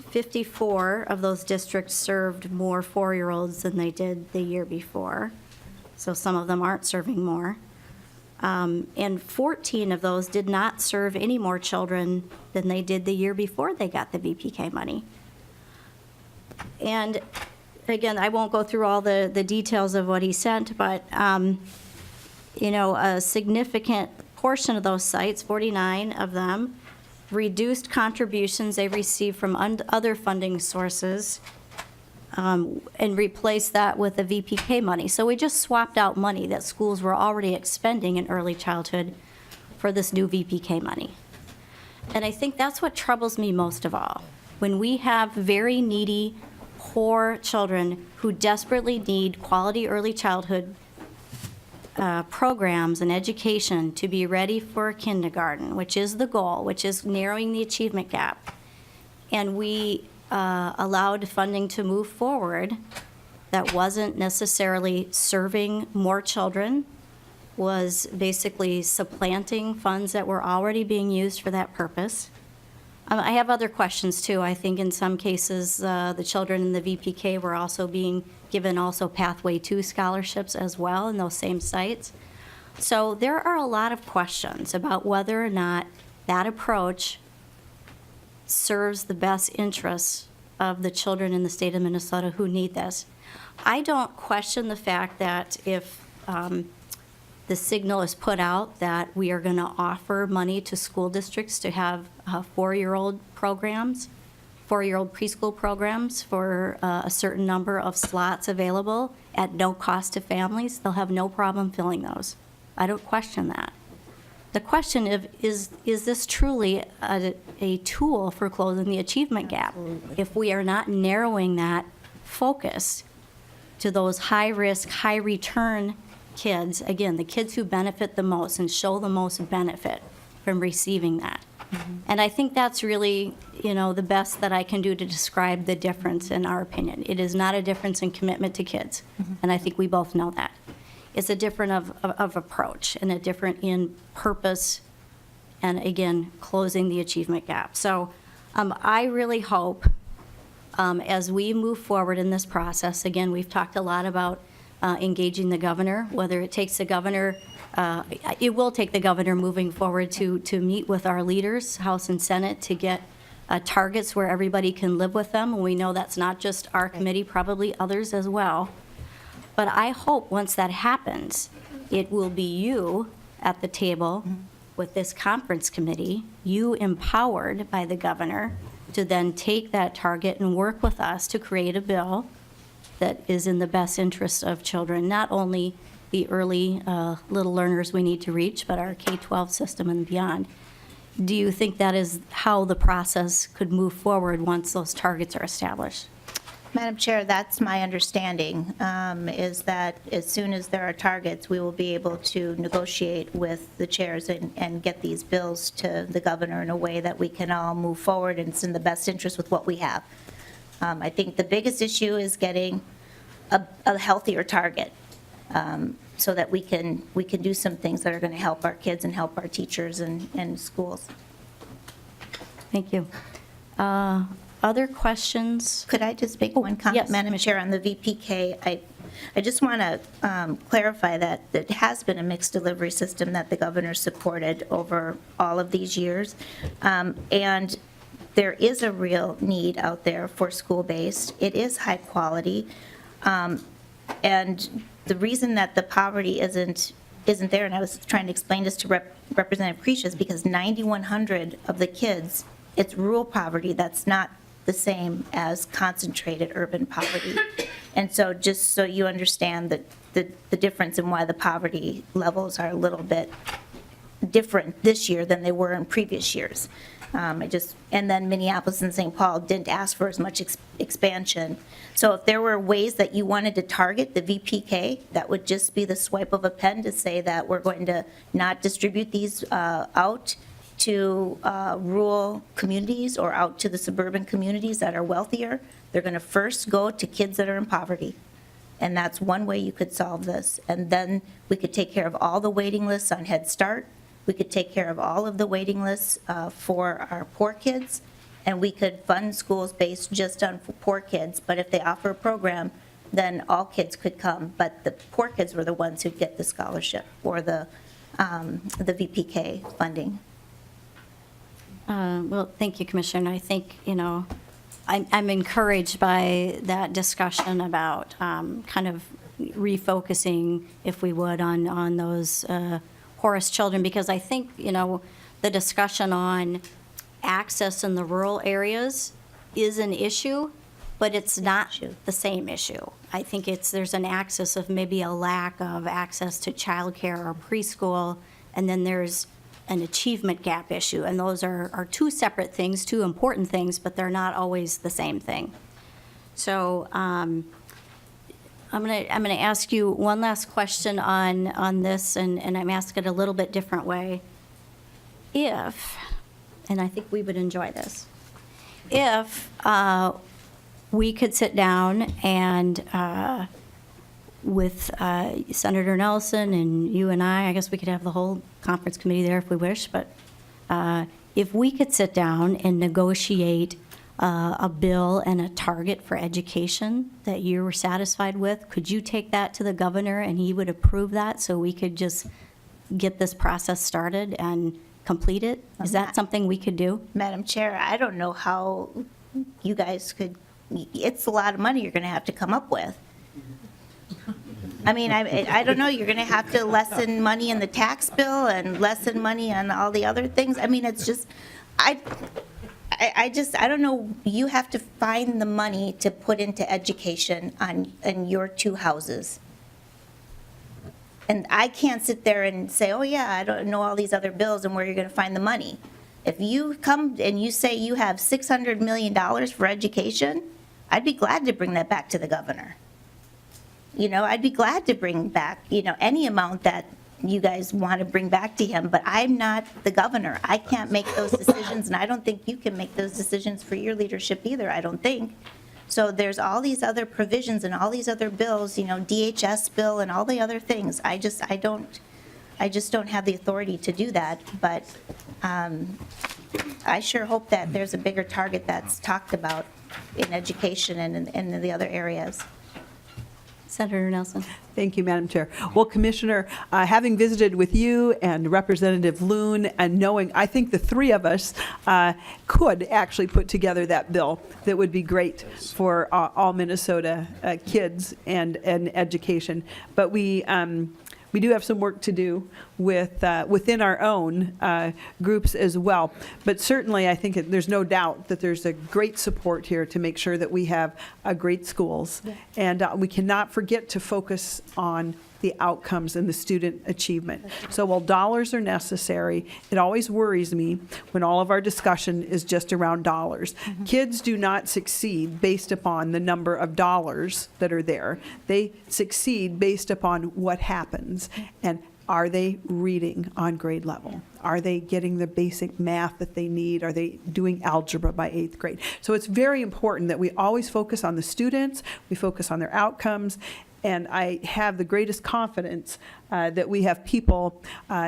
54 of those districts served more 4-year-olds than they did the year before. So some of them aren't serving more. And 14 of those did not serve any more children than they did the year before they got the VPK money. And again, I won't go through all the details of what he sent, but, a significant portion of those sites, 49 of them, reduced contributions they received from other funding sources and replaced that with the VPK money. So we just swapped out money that schools were already expending in early childhood for this new VPK money. And I think that's what troubles me most of all. When we have very needy, poor children who desperately need quality early childhood programs and education to be ready for kindergarten, which is the goal, which is narrowing the achievement gap. And we allowed funding to move forward that wasn't necessarily serving more children, was basically supplanting funds that were already being used for that purpose. I have other questions too. I think in some cases, the children in the VPK were also being given also Pathway 2 scholarships as well in those same sites. So there are a lot of questions about whether or not that approach serves the best interests of the children in the state of Minnesota who need this. I don't question the fact that if the signal is put out that we are going to offer money to school districts to have 4-year-old programs, 4-year-old preschool programs for a certain number of slots available at no cost to families, they'll have no problem filling those. I don't question that. The question is this truly a tool for closing the achievement gap? If we are not narrowing that focus to those high-risk, high-return kids, again, the kids who benefit the most and show the most benefit from receiving that. And I think that's really, the best that I can do to describe the difference in our opinion. It is not a difference in commitment to kids, and I think we both know that. It's a different of approach and a different in purpose and, again, closing the achievement gap. So I really hope as we move forward in this process, again, we've talked a lot about engaging the governor, whether it takes the governor, it will take the governor moving forward to meet with our leaders, House and Senate, to get targets where everybody can live with them. And we know that's not just our committee, probably others as well. But I hope once that happens, it will be you at the table with this conference committee, you empowered by the governor to then take that target and work with us to create a bill that is in the best interest of children, not only the early little learners we need to reach, but our K-12 system and beyond. Do you think that is how the process could move forward once those targets are established? Madam Chair, that's my understanding, is that as soon as there are targets, we will be able to negotiate with the chairs and get these bills to the governor in a way that we can all move forward and it's in the best interest with what we have. I think the biggest issue is getting a healthier target so that we can do some things that are going to help our kids and help our teachers and schools. Thank you. Other questions? Could I just make one comment, yes, Madam Chair, on the VPK? I just want to clarify that it has been a mixed delivery system that the governor supported over all of these years. And there is a real need out there for school-based. It is high quality. And the reason that the poverty isn't there, and I was trying to explain this to Representative Creech, is because 9,100 of the kids, it's rural poverty. That's not the same as concentrated urban poverty. And so just so you understand the difference in why the poverty levels are a little bit different this year than they were in previous years. And then Minneapolis and St. Paul didn't ask for as much expansion. So if there were ways that you wanted to target the VPK, that would just be the swipe of a pen to say that we're going to not distribute these out to rural communities or out to the suburban communities that are wealthier. They're going to first go to kids that are in poverty. And that's one way you could solve this. And then we could take care of all the waiting lists on Head Start. We could take care of all of the waiting lists for our poor kids. And we could fund schools based just on poor kids. But if they offer a program, then all kids could come. But the poor kids were the ones who'd get the scholarship or the VPK funding. Well, thank you, Commissioner. I think, I'm encouraged by that discussion about kind of refocusing, if we would, on those poorest children, because I think, the discussion on access in the rural areas is an issue, but it's not the same issue. I think there's an axis of maybe a lack of access to childcare or preschool, and then there's an achievement gap issue, and those are two separate things, two important things, but they're not always the same thing. So I'm gonna ask you one last question on this, and I'm asking it a little bit different way. If, and I think we would enjoy this, if we could sit down and with Senator Nelson and you and I guess we could have the whole conference committee there if we wish, but if we could sit down and negotiate a bill and a target for education that you were satisfied with, could you take that to the governor and he would approve that so we could just get this process started and complete it? Is that something we could do? Madam Chair, I don't know how you guys could, it's a lot of money you're going to have to come up with. I mean, I don't know, you're going to have to lessen money in the tax bill and lessen money on all the other things. I mean, it's just, I don't know, you have to find the money to put into education on your two houses. And I can't sit there and say, oh yeah, I don't know all these other bills and where you're going to find the money. If you come and you say you have $600 million for education, I'd be glad to bring that back to the governor. I'd be glad to bring back, any amount that you guys want to bring back to him, but I'm not the governor. I can't make those decisions, and I don't think you can make those decisions for your leadership either, I don't think. So there's all these other provisions and all these other bills, DHS bill and all the other things. I just don't have the authority to do that, but I sure hope that there's a bigger target that's talked about in education and in the other areas. Senator Nelson. Thank you, Madam Chair. Well, Commissioner, having visited with you and Representative Loon and knowing, I think the three of us could actually put together that bill that would be great for all Minnesota kids and education. But we do have some work to do within our own groups as well. But certainly, I think there's no doubt that there's a great support here to make sure that we have great schools. Yeah. And we cannot forget to focus on the outcomes and the student achievement. So while dollars are necessary, it always worries me when all of our discussion is just around dollars. Mm-hmm. Kids do not succeed based upon the number of dollars that are there. They succeed based upon what happens. And are they reading on grade level? Are they getting the basic math that they need? Are they doing algebra by 8th grade? So it's very important that we always focus on the students, we focus on their outcomes. And I have the greatest confidence that we have people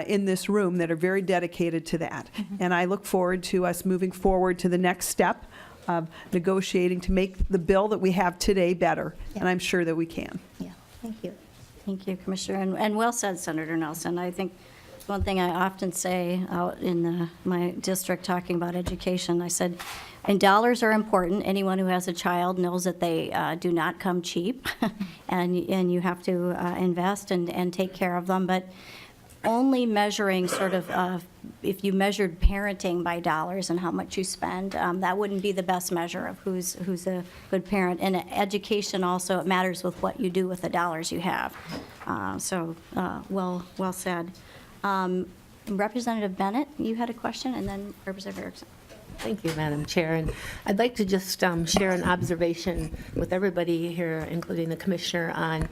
in this room that are very dedicated to that. Mm-hmm. And I look forward to us moving forward to the next step of negotiating to make the bill that we have today better. Yeah. And I'm sure that we can. Yeah, thank you. Thank you, Commissioner. And well said, Senator Nelson. I think one thing I often say out in my district talking about education, I said, and dollars are important. Anyone who has a child knows that they do not come cheap, and you have to invest and take care of them. But only measuring sort of, if you measured parenting by dollars and how much you spend, that wouldn't be the best measure of who's a good parent. And education also, it matters with what you do with the dollars you have. So well said. Representative Bennett, you had a question, and then Representative Erickson. Thank you, Madam Chair. And I'd like to just share an observation with everybody here, including the Commissioner, on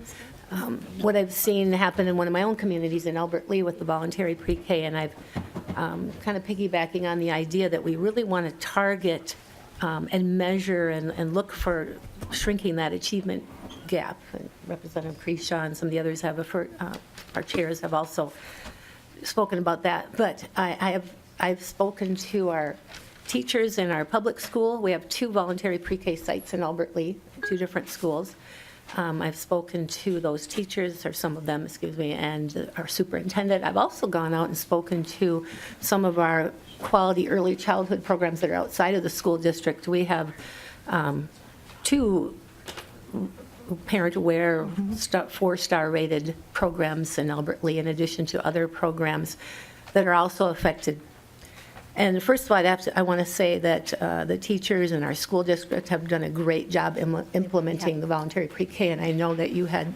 what I've seen happen in one of my own communities in Albert Lee with the voluntary pre-K. And I've kind of piggybacking on the idea that we really want to target and measure and look for shrinking that achievement gap. And Representative Creashaw and some of the others our chairs have also spoken about that. But I've spoken to our teachers in our public school. We have 2 voluntary pre-K sites in Albert Lee, 2 different schools. I've spoken to those teachers, or some of them, excuse me, and our superintendent. I've also gone out and spoken to some of our quality early childhood programs that are outside of the school district. We have 2 parent-aware, 4-star rated programs in Albert Lee, in addition to other programs that are also affected. And first of all, I want to say that the teachers in our school district have done a great job implementing the voluntary pre-K, and I know that you had,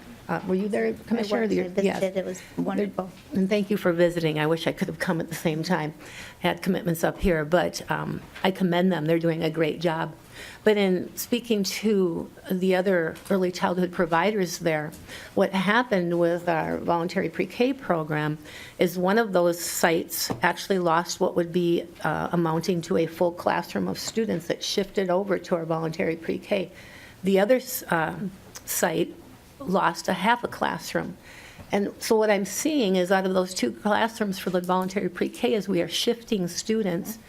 were you there, Commissioner? I visited. Yes. It was wonderful. And thank you for visiting. I wish I could have come at the same time. I had commitments up here, but I commend them. They're doing a great job. But in speaking to the other early childhood providers there, what happened with our voluntary pre-K program is one of those sites actually lost what would be amounting to a full classroom of students that shifted over to our voluntary pre-K. The other site lost a half a classroom. And so what I'm seeing is out of those 2 classrooms for the voluntary pre-K, as we are shifting students,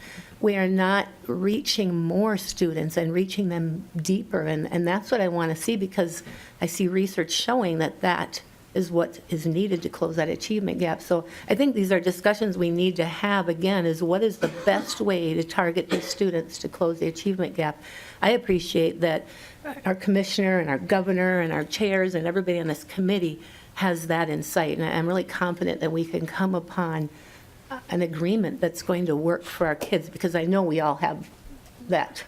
we are not reaching more students and reaching them deeper. And that's what I want to see, because I see research showing that that is what is needed to close that achievement gap. So I think these are discussions we need to have, again, is what is the best way to target these students to close the achievement gap. I appreciate that our commissioner and our governor and our chairs and everybody on this committee has that in sight. And I'm really confident that we can come upon an agreement that's going to work for our kids, because I know we all have that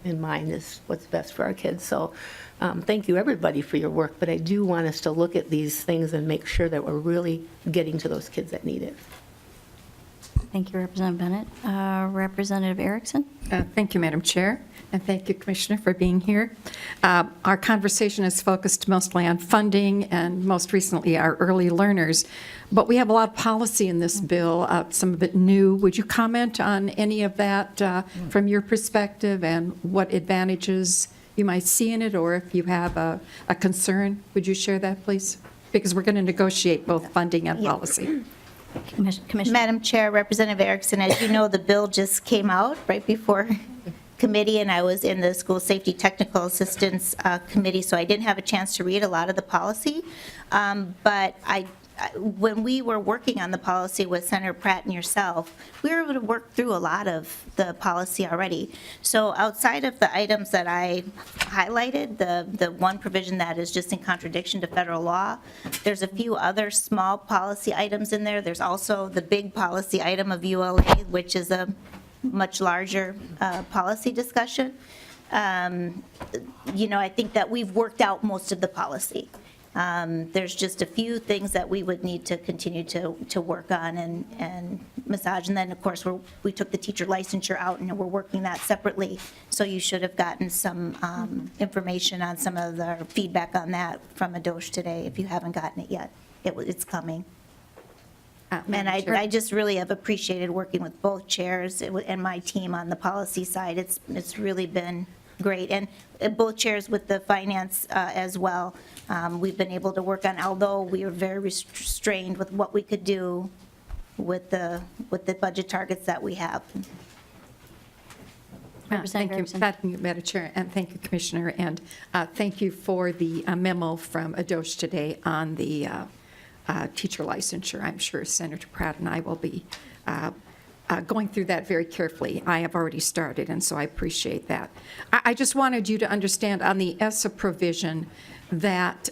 in mind is what's best for our kids. So thank you, everybody, for your work, but I do want us to look at these things and make sure that we're really getting to those kids that need it. Thank you, Representative Bennett. Representative Erickson? Thank you, Madam Chair, and thank you, Commissioner, for being here. Our conversation is focused mostly on funding and most recently our early learners, but we have a lot of policy in this bill, some of it new. Would you comment on any of that from your perspective and what advantages you might see in it, or if you have a concern? Would you share that, please? Because we're going to negotiate both funding and policy. Commissioner? Madam Chair, Representative Erickson, as you know, the bill just came out right before committee, and I was in the School Safety Technical Assistance Committee, so I didn't have a chance to read a lot of the policy. But when we were working on the policy with Senator Pratt and yourself, we were able to work through a lot of the policy already. So outside of the items that I highlighted, the one provision that is just in contradiction to federal law, there's a few other small policy items in there. There's also the big policy item of ULA, which is a much larger policy discussion. I think that we've worked out most of the policy. There's just a few things that we would need to continue to work on and massage. And then, of course, we took the teacher licensure out, and we're working that separately. So you should have gotten some information on some of the feedback on that from Adosh today, if you haven't gotten it yet. It's coming. And I just really have appreciated working with both chairs and my team on the policy side. It's really been great. And both chairs with the finance as well. We've been able to work on, although we were very restrained with what we could do with the budget targets that we have. Thank you, Madam Chair, and thank you, Commissioner, and thank you for the memo from Adosh today on the teacher licensure. I'm sure Senator Pratt and I will be going through that very carefully. I have already started, and so I appreciate that. I just wanted you to understand on the ESSA provision that,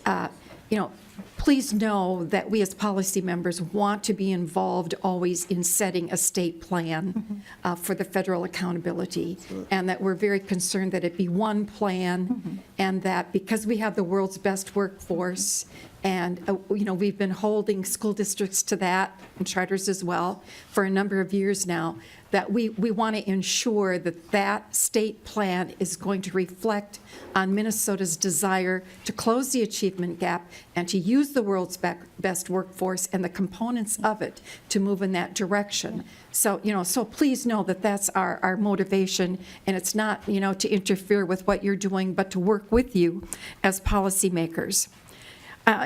please know that we as policy members want to be involved always in setting a state plan for the federal accountability, and that we're very concerned that it be one plan, and that because we have the world's best workforce we've been holding school districts to that, and charters as well, for a number of years now, that we want to ensure that that state plan is going to reflect on Minnesota's desire to close the achievement gap and to use the world's best workforce and the components of it to move in that direction. So, so please know that that's our motivation, and it's not, to interfere with what you're doing, but to work with you as policymakers.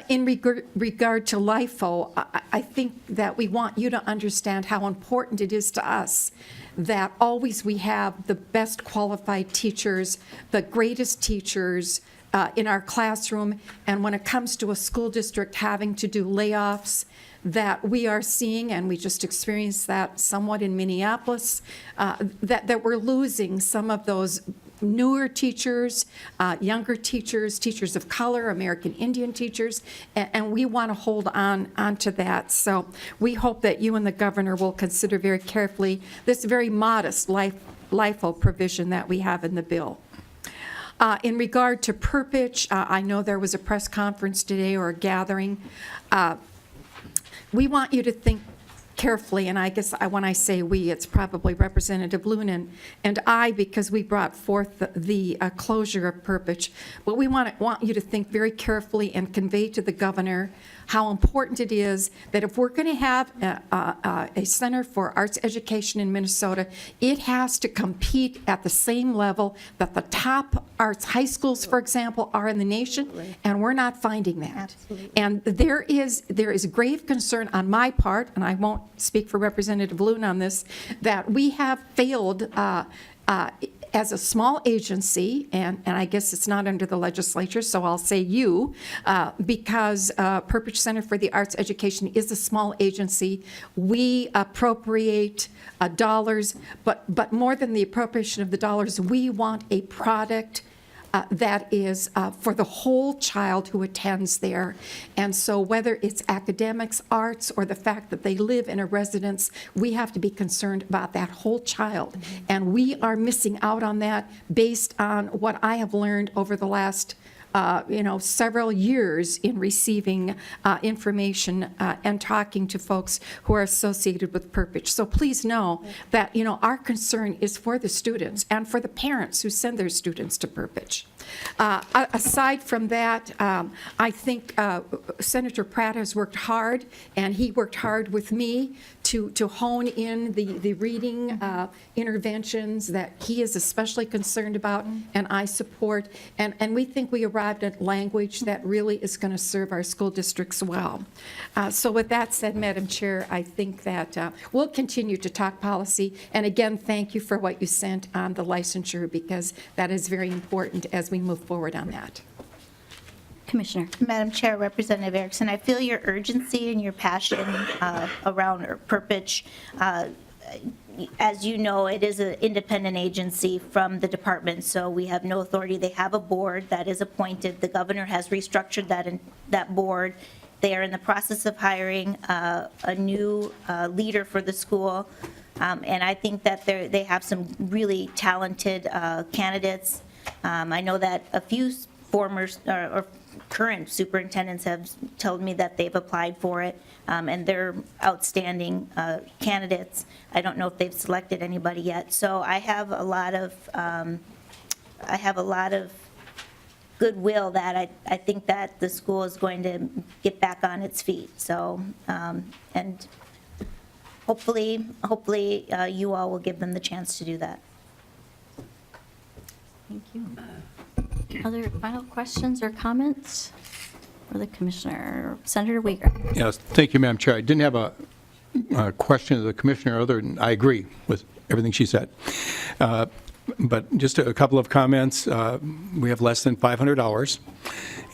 In regard to LIFO, I think that we want you to understand how important it is to us that always we have the best qualified teachers, the greatest teachers in our classroom, and when it comes to a school district having to do layoffs, that we are seeing, and we just experienced that somewhat in Minneapolis, that we're losing some of those newer teachers, younger teachers, teachers of color, American Indian teachers, and we want to hold on to that. So we hope that you and the governor will consider very carefully this very modest LIFO provision that we have in the bill. In regard to Perpich, I know there was a press conference today or a gathering. We want you to think carefully, and I guess when I say we, it's probably Representative Loon and I, because we brought forth the closure of Perpich. But we want you to think very carefully and convey to the governor how important it is that if we're going to have a Center for Arts Education in Minnesota, it has to compete at the same level that the top arts high schools, for example, are in the nation, and we're not finding that. Absolutely. And there is grave concern on my part, and I won't speak for Representative Loon on this, that we have failed as a small agency, and I guess it's not under the legislature, so I'll say you, because Perpich Center for the Arts Education is a small agency. We appropriate dollars, but more than the appropriation of the dollars, we want a product that is for the whole child who attends there. And so whether it's academics, arts, or the fact that they live in a residence, we have to be concerned about that whole child. And we are missing out on that based on what I have learned over the last several years in receiving information and talking to folks who are associated with Perpich. So please know that, our concern is for the students and for the parents who send their students to Perpich. Aside from that, I think Senator Pratt has worked hard, and he worked hard with me to hone in the reading interventions that he is especially concerned about and I support. And we think we arrived at language that really is going to serve our school districts well. So with that said, Madam Chair, I think that we'll continue to talk policy. And again, thank you for what you sent on the licensure, because that is very important as we move forward on that. Commissioner. Madam Chair, Representative Erickson, I feel your urgency and your passion around Perpich. As you know, it is an independent agency from the department, so we have no authority. They have a board that is appointed. The governor has restructured that board. They are in the process of hiring a new leader for the school, and I think that they have some really talented candidates. I know that a few former or current superintendents have told me that they've applied for it, and they're outstanding candidates. I don't know if they've selected anybody yet. So I have a lot of goodwill that I think that the school is going to get back on its feet. So and hopefully you all will give them the chance to do that. Thank you. Other final questions or comments for the commissioner? Senator Uyghur. Yes, thank you, Madam Chair. I didn't have a question of the commissioner other than I agree with everything she said. But just a couple of comments. We have less than 500 hours,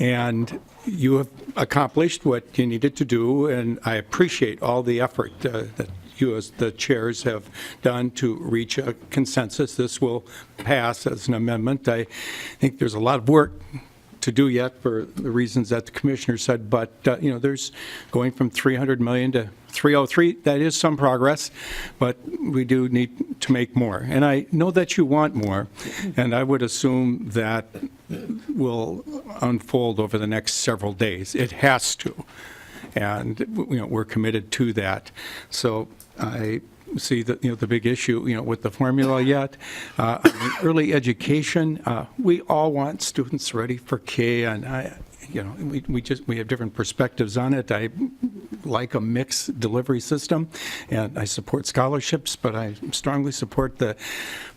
and you have accomplished what you needed to do, and I appreciate all the effort that you as the chairs have done to reach a consensus. This will pass as an amendment. I think there's a lot of work to do yet for the reasons that the commissioner said, but, there's going from 300 million to 303, that is some progress, but we do need to make more. And I know that you want more, and I would assume that will unfold over the next several days. It has to. And, we're committed to that. So I see that, the big issue, with the formula yet. Early education, we all want students ready for K, and we have different perspectives on it. I like a mixed delivery system, and I support scholarships, but I strongly support the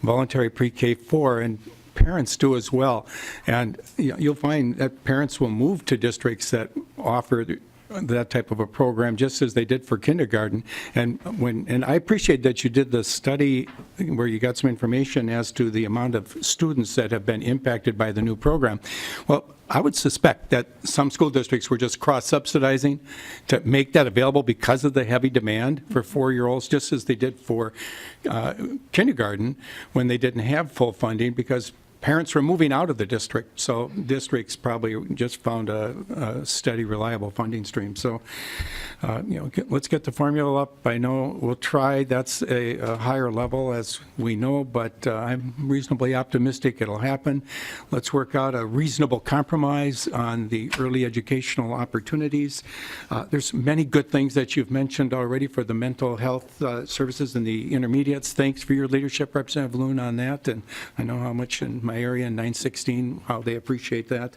voluntary pre-K4, and parents do as well. And you'll find that parents will move to districts that offer that type of a program, just as they did for kindergarten. And I appreciate that you did the study where you got some information as to the amount of students that have been impacted by the new program. Well, I would suspect that some school districts were just cross-subsidizing to make that available because of the heavy demand for 4-year-olds, just as they did for kindergarten when they didn't have full funding, because parents were moving out of the district, so districts probably just found a steady, reliable funding stream. So, let's get the formula up. I know we'll try. That's a higher level, as we know, but I'm reasonably optimistic it'll happen. Let's work out a reasonable compromise on the early educational opportunities. There's many good things that you've mentioned already for the mental health services and the intermediates. Thanks for your leadership, Representative Loon, on that, and I know how much in my area in 916, how they appreciate that.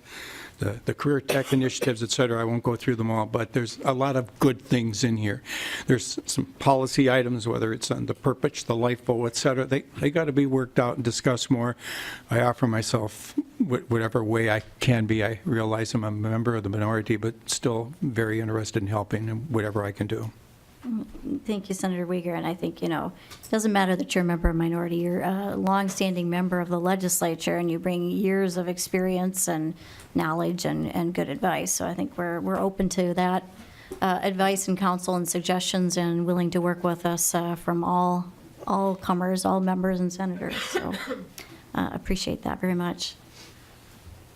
The career tech initiatives, et cetera, I won't go through them all, but there's a lot of good things in here. There's some policy items, whether it's on the Perpich, the LIFO, et cetera, they got to be worked out and discussed more. I offer myself whatever way I can be. I realize I'm a member of the minority, but still very interested in helping in whatever I can do. Thank you, Senator Uyghur, and I think, it doesn't matter that you're a member of minority, you're a longstanding member of the legislature, and you bring years of experience and knowledge and good advice, so I think we're open to that advice and counsel and suggestions, and willing to work with us from all comers, all members and senators, so appreciate that very much.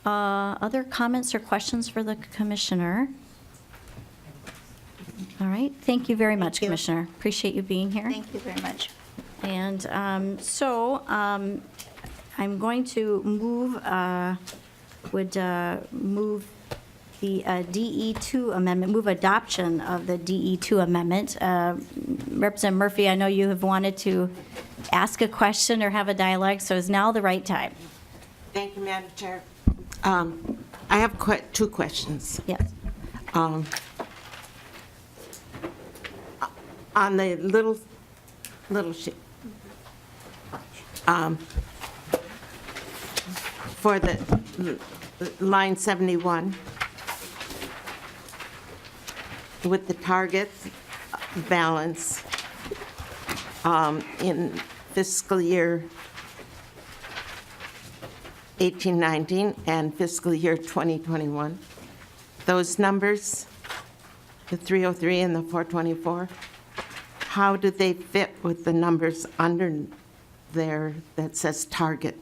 Other comments or questions for the commissioner? All right, thank you very much, Commissioner. Appreciate you being here. Thank you very much. And I'm going to move the DE2 amendment, move adoption of the DE2 amendment. Representative Murphy, I know you have wanted to ask a question or have a dialogue, so is now the right time? Thank you, Madam Chair. I have two questions. Yes. On the little sheet, for the line 71, with the target balance in fiscal year 18-19 and fiscal year 2021, those numbers, the 303 and the 424, how do they fit with the numbers under there that says target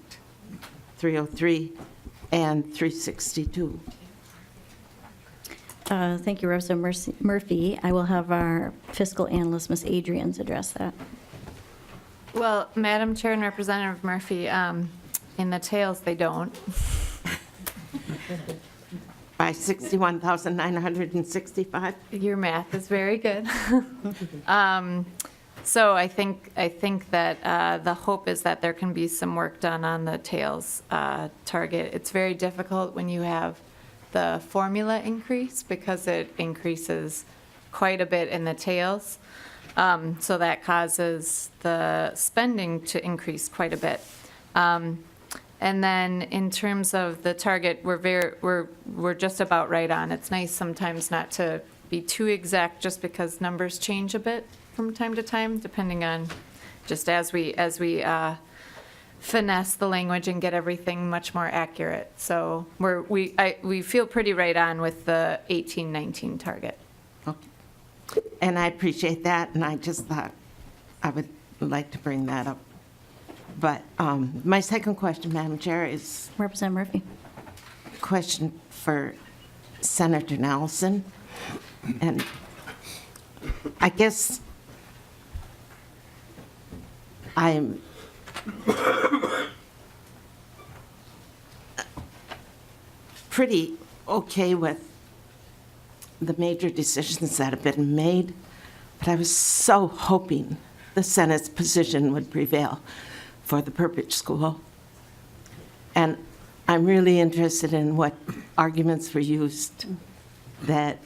303 and 362? Thank you, Representative Murphy. I will have our fiscal analyst, Ms. Adrians, address that. Well, Madam Chair and Representative Murphy, in the tails, they don't. By 61,965? Your math is very good. So I think that the hope is that there can be some work done on the tails target. It's very difficult when you have the formula increase because it increases quite a bit in the tails. So that causes the spending to increase quite a bit. And then in terms of the target, we're just about right on. It's nice sometimes not to be too exact just because numbers change a bit from time to time, depending on just as we finesse the language and get everything much more accurate. So we feel pretty right on with the 18-19 target. Okay. And I appreciate that, and I just thought I would like to bring that up. But my second question, Madam Chair, is Representative Murphy. question for Senator Nelson. And I guess I'm pretty okay with the major decisions that have been made, but I was so hoping the Senate's position would prevail for the Purpose School. And I'm really interested in what arguments were used that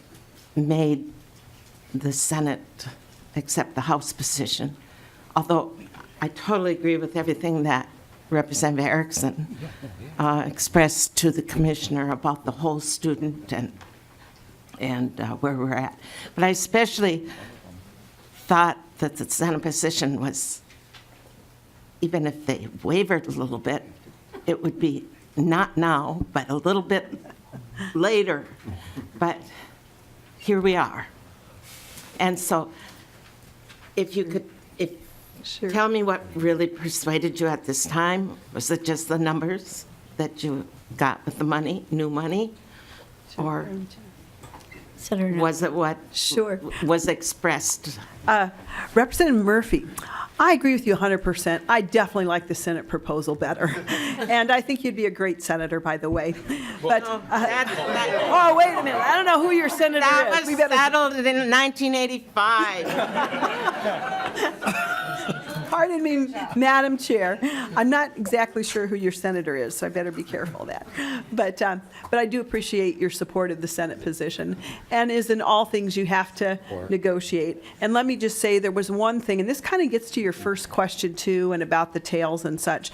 made the Senate accept the House position. Although I totally agree with everything that Representative Erickson expressed to the commissioner about the whole student and where we're at. But I especially thought that the Senate position was, even if they wavered a little bit, it would be not now, but a little bit later. But here we are. And so if you could tell me what really persuaded you at this time. Was it just the numbers that you got with the money, new money? Or Senator was it what was expressed? Representative Murphy, I agree with you 100%. I definitely like the Senate proposal better. And I think you'd be a great senator, by the way. But, oh, wait a minute. I don't know who your senator That is. was settled in 1985. Pardon me, Madam Chair. I'm not exactly sure who your senator is, so I better be careful of that. But I do appreciate your support of the Senate position. And as in all things, you have to negotiate. And let me just say, there was one thing, and this kind of gets to your first question too, and about the tails and such.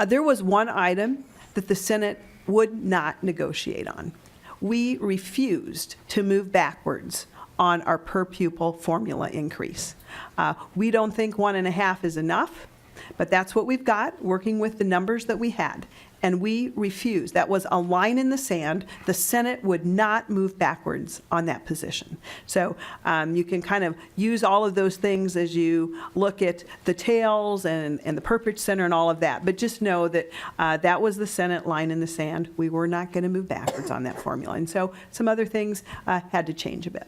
There was one item that the Senate would not negotiate on. We refused to move backwards on our per pupil formula increase. We don't think 1.5 is enough, but that's what we've got, working with the numbers that we had. And we refused. That was a line in the sand. The Senate would not move backwards on that position. So you can kind of use all of those things as you look at the tails and the Purpose Center and all of that. But just know that that was the Senate line in the sand. We were not going to move backwards on that formula. And so some other things had to change a bit.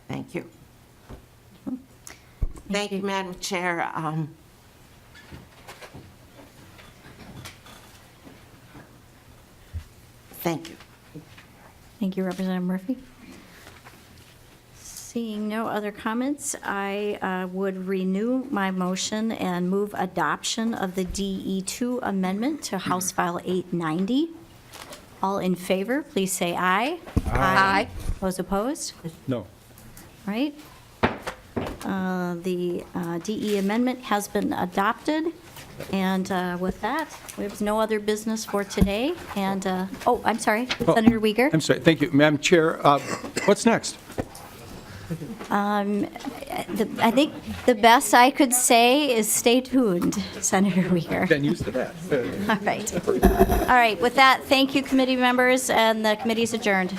Thank you. Thank you, Madam Chair. Thank you. Thank you, Representative Murphy. Seeing no other comments, I would renew my motion and move adoption of the DE2 amendment to House File 890. All in favor, please say aye. Aye. Those opposed? No. Right. The DE amendment has been adopted. And with that, we have no other business for today. And, I'm sorry, Senator Uyghur. I'm sorry, thank you. Madam Chair, what's next? I think the best I could say is stay tuned, Senator Uyghur. Getting used to that. All right. All right, with that, thank you, committee members, and the committee's adjourned.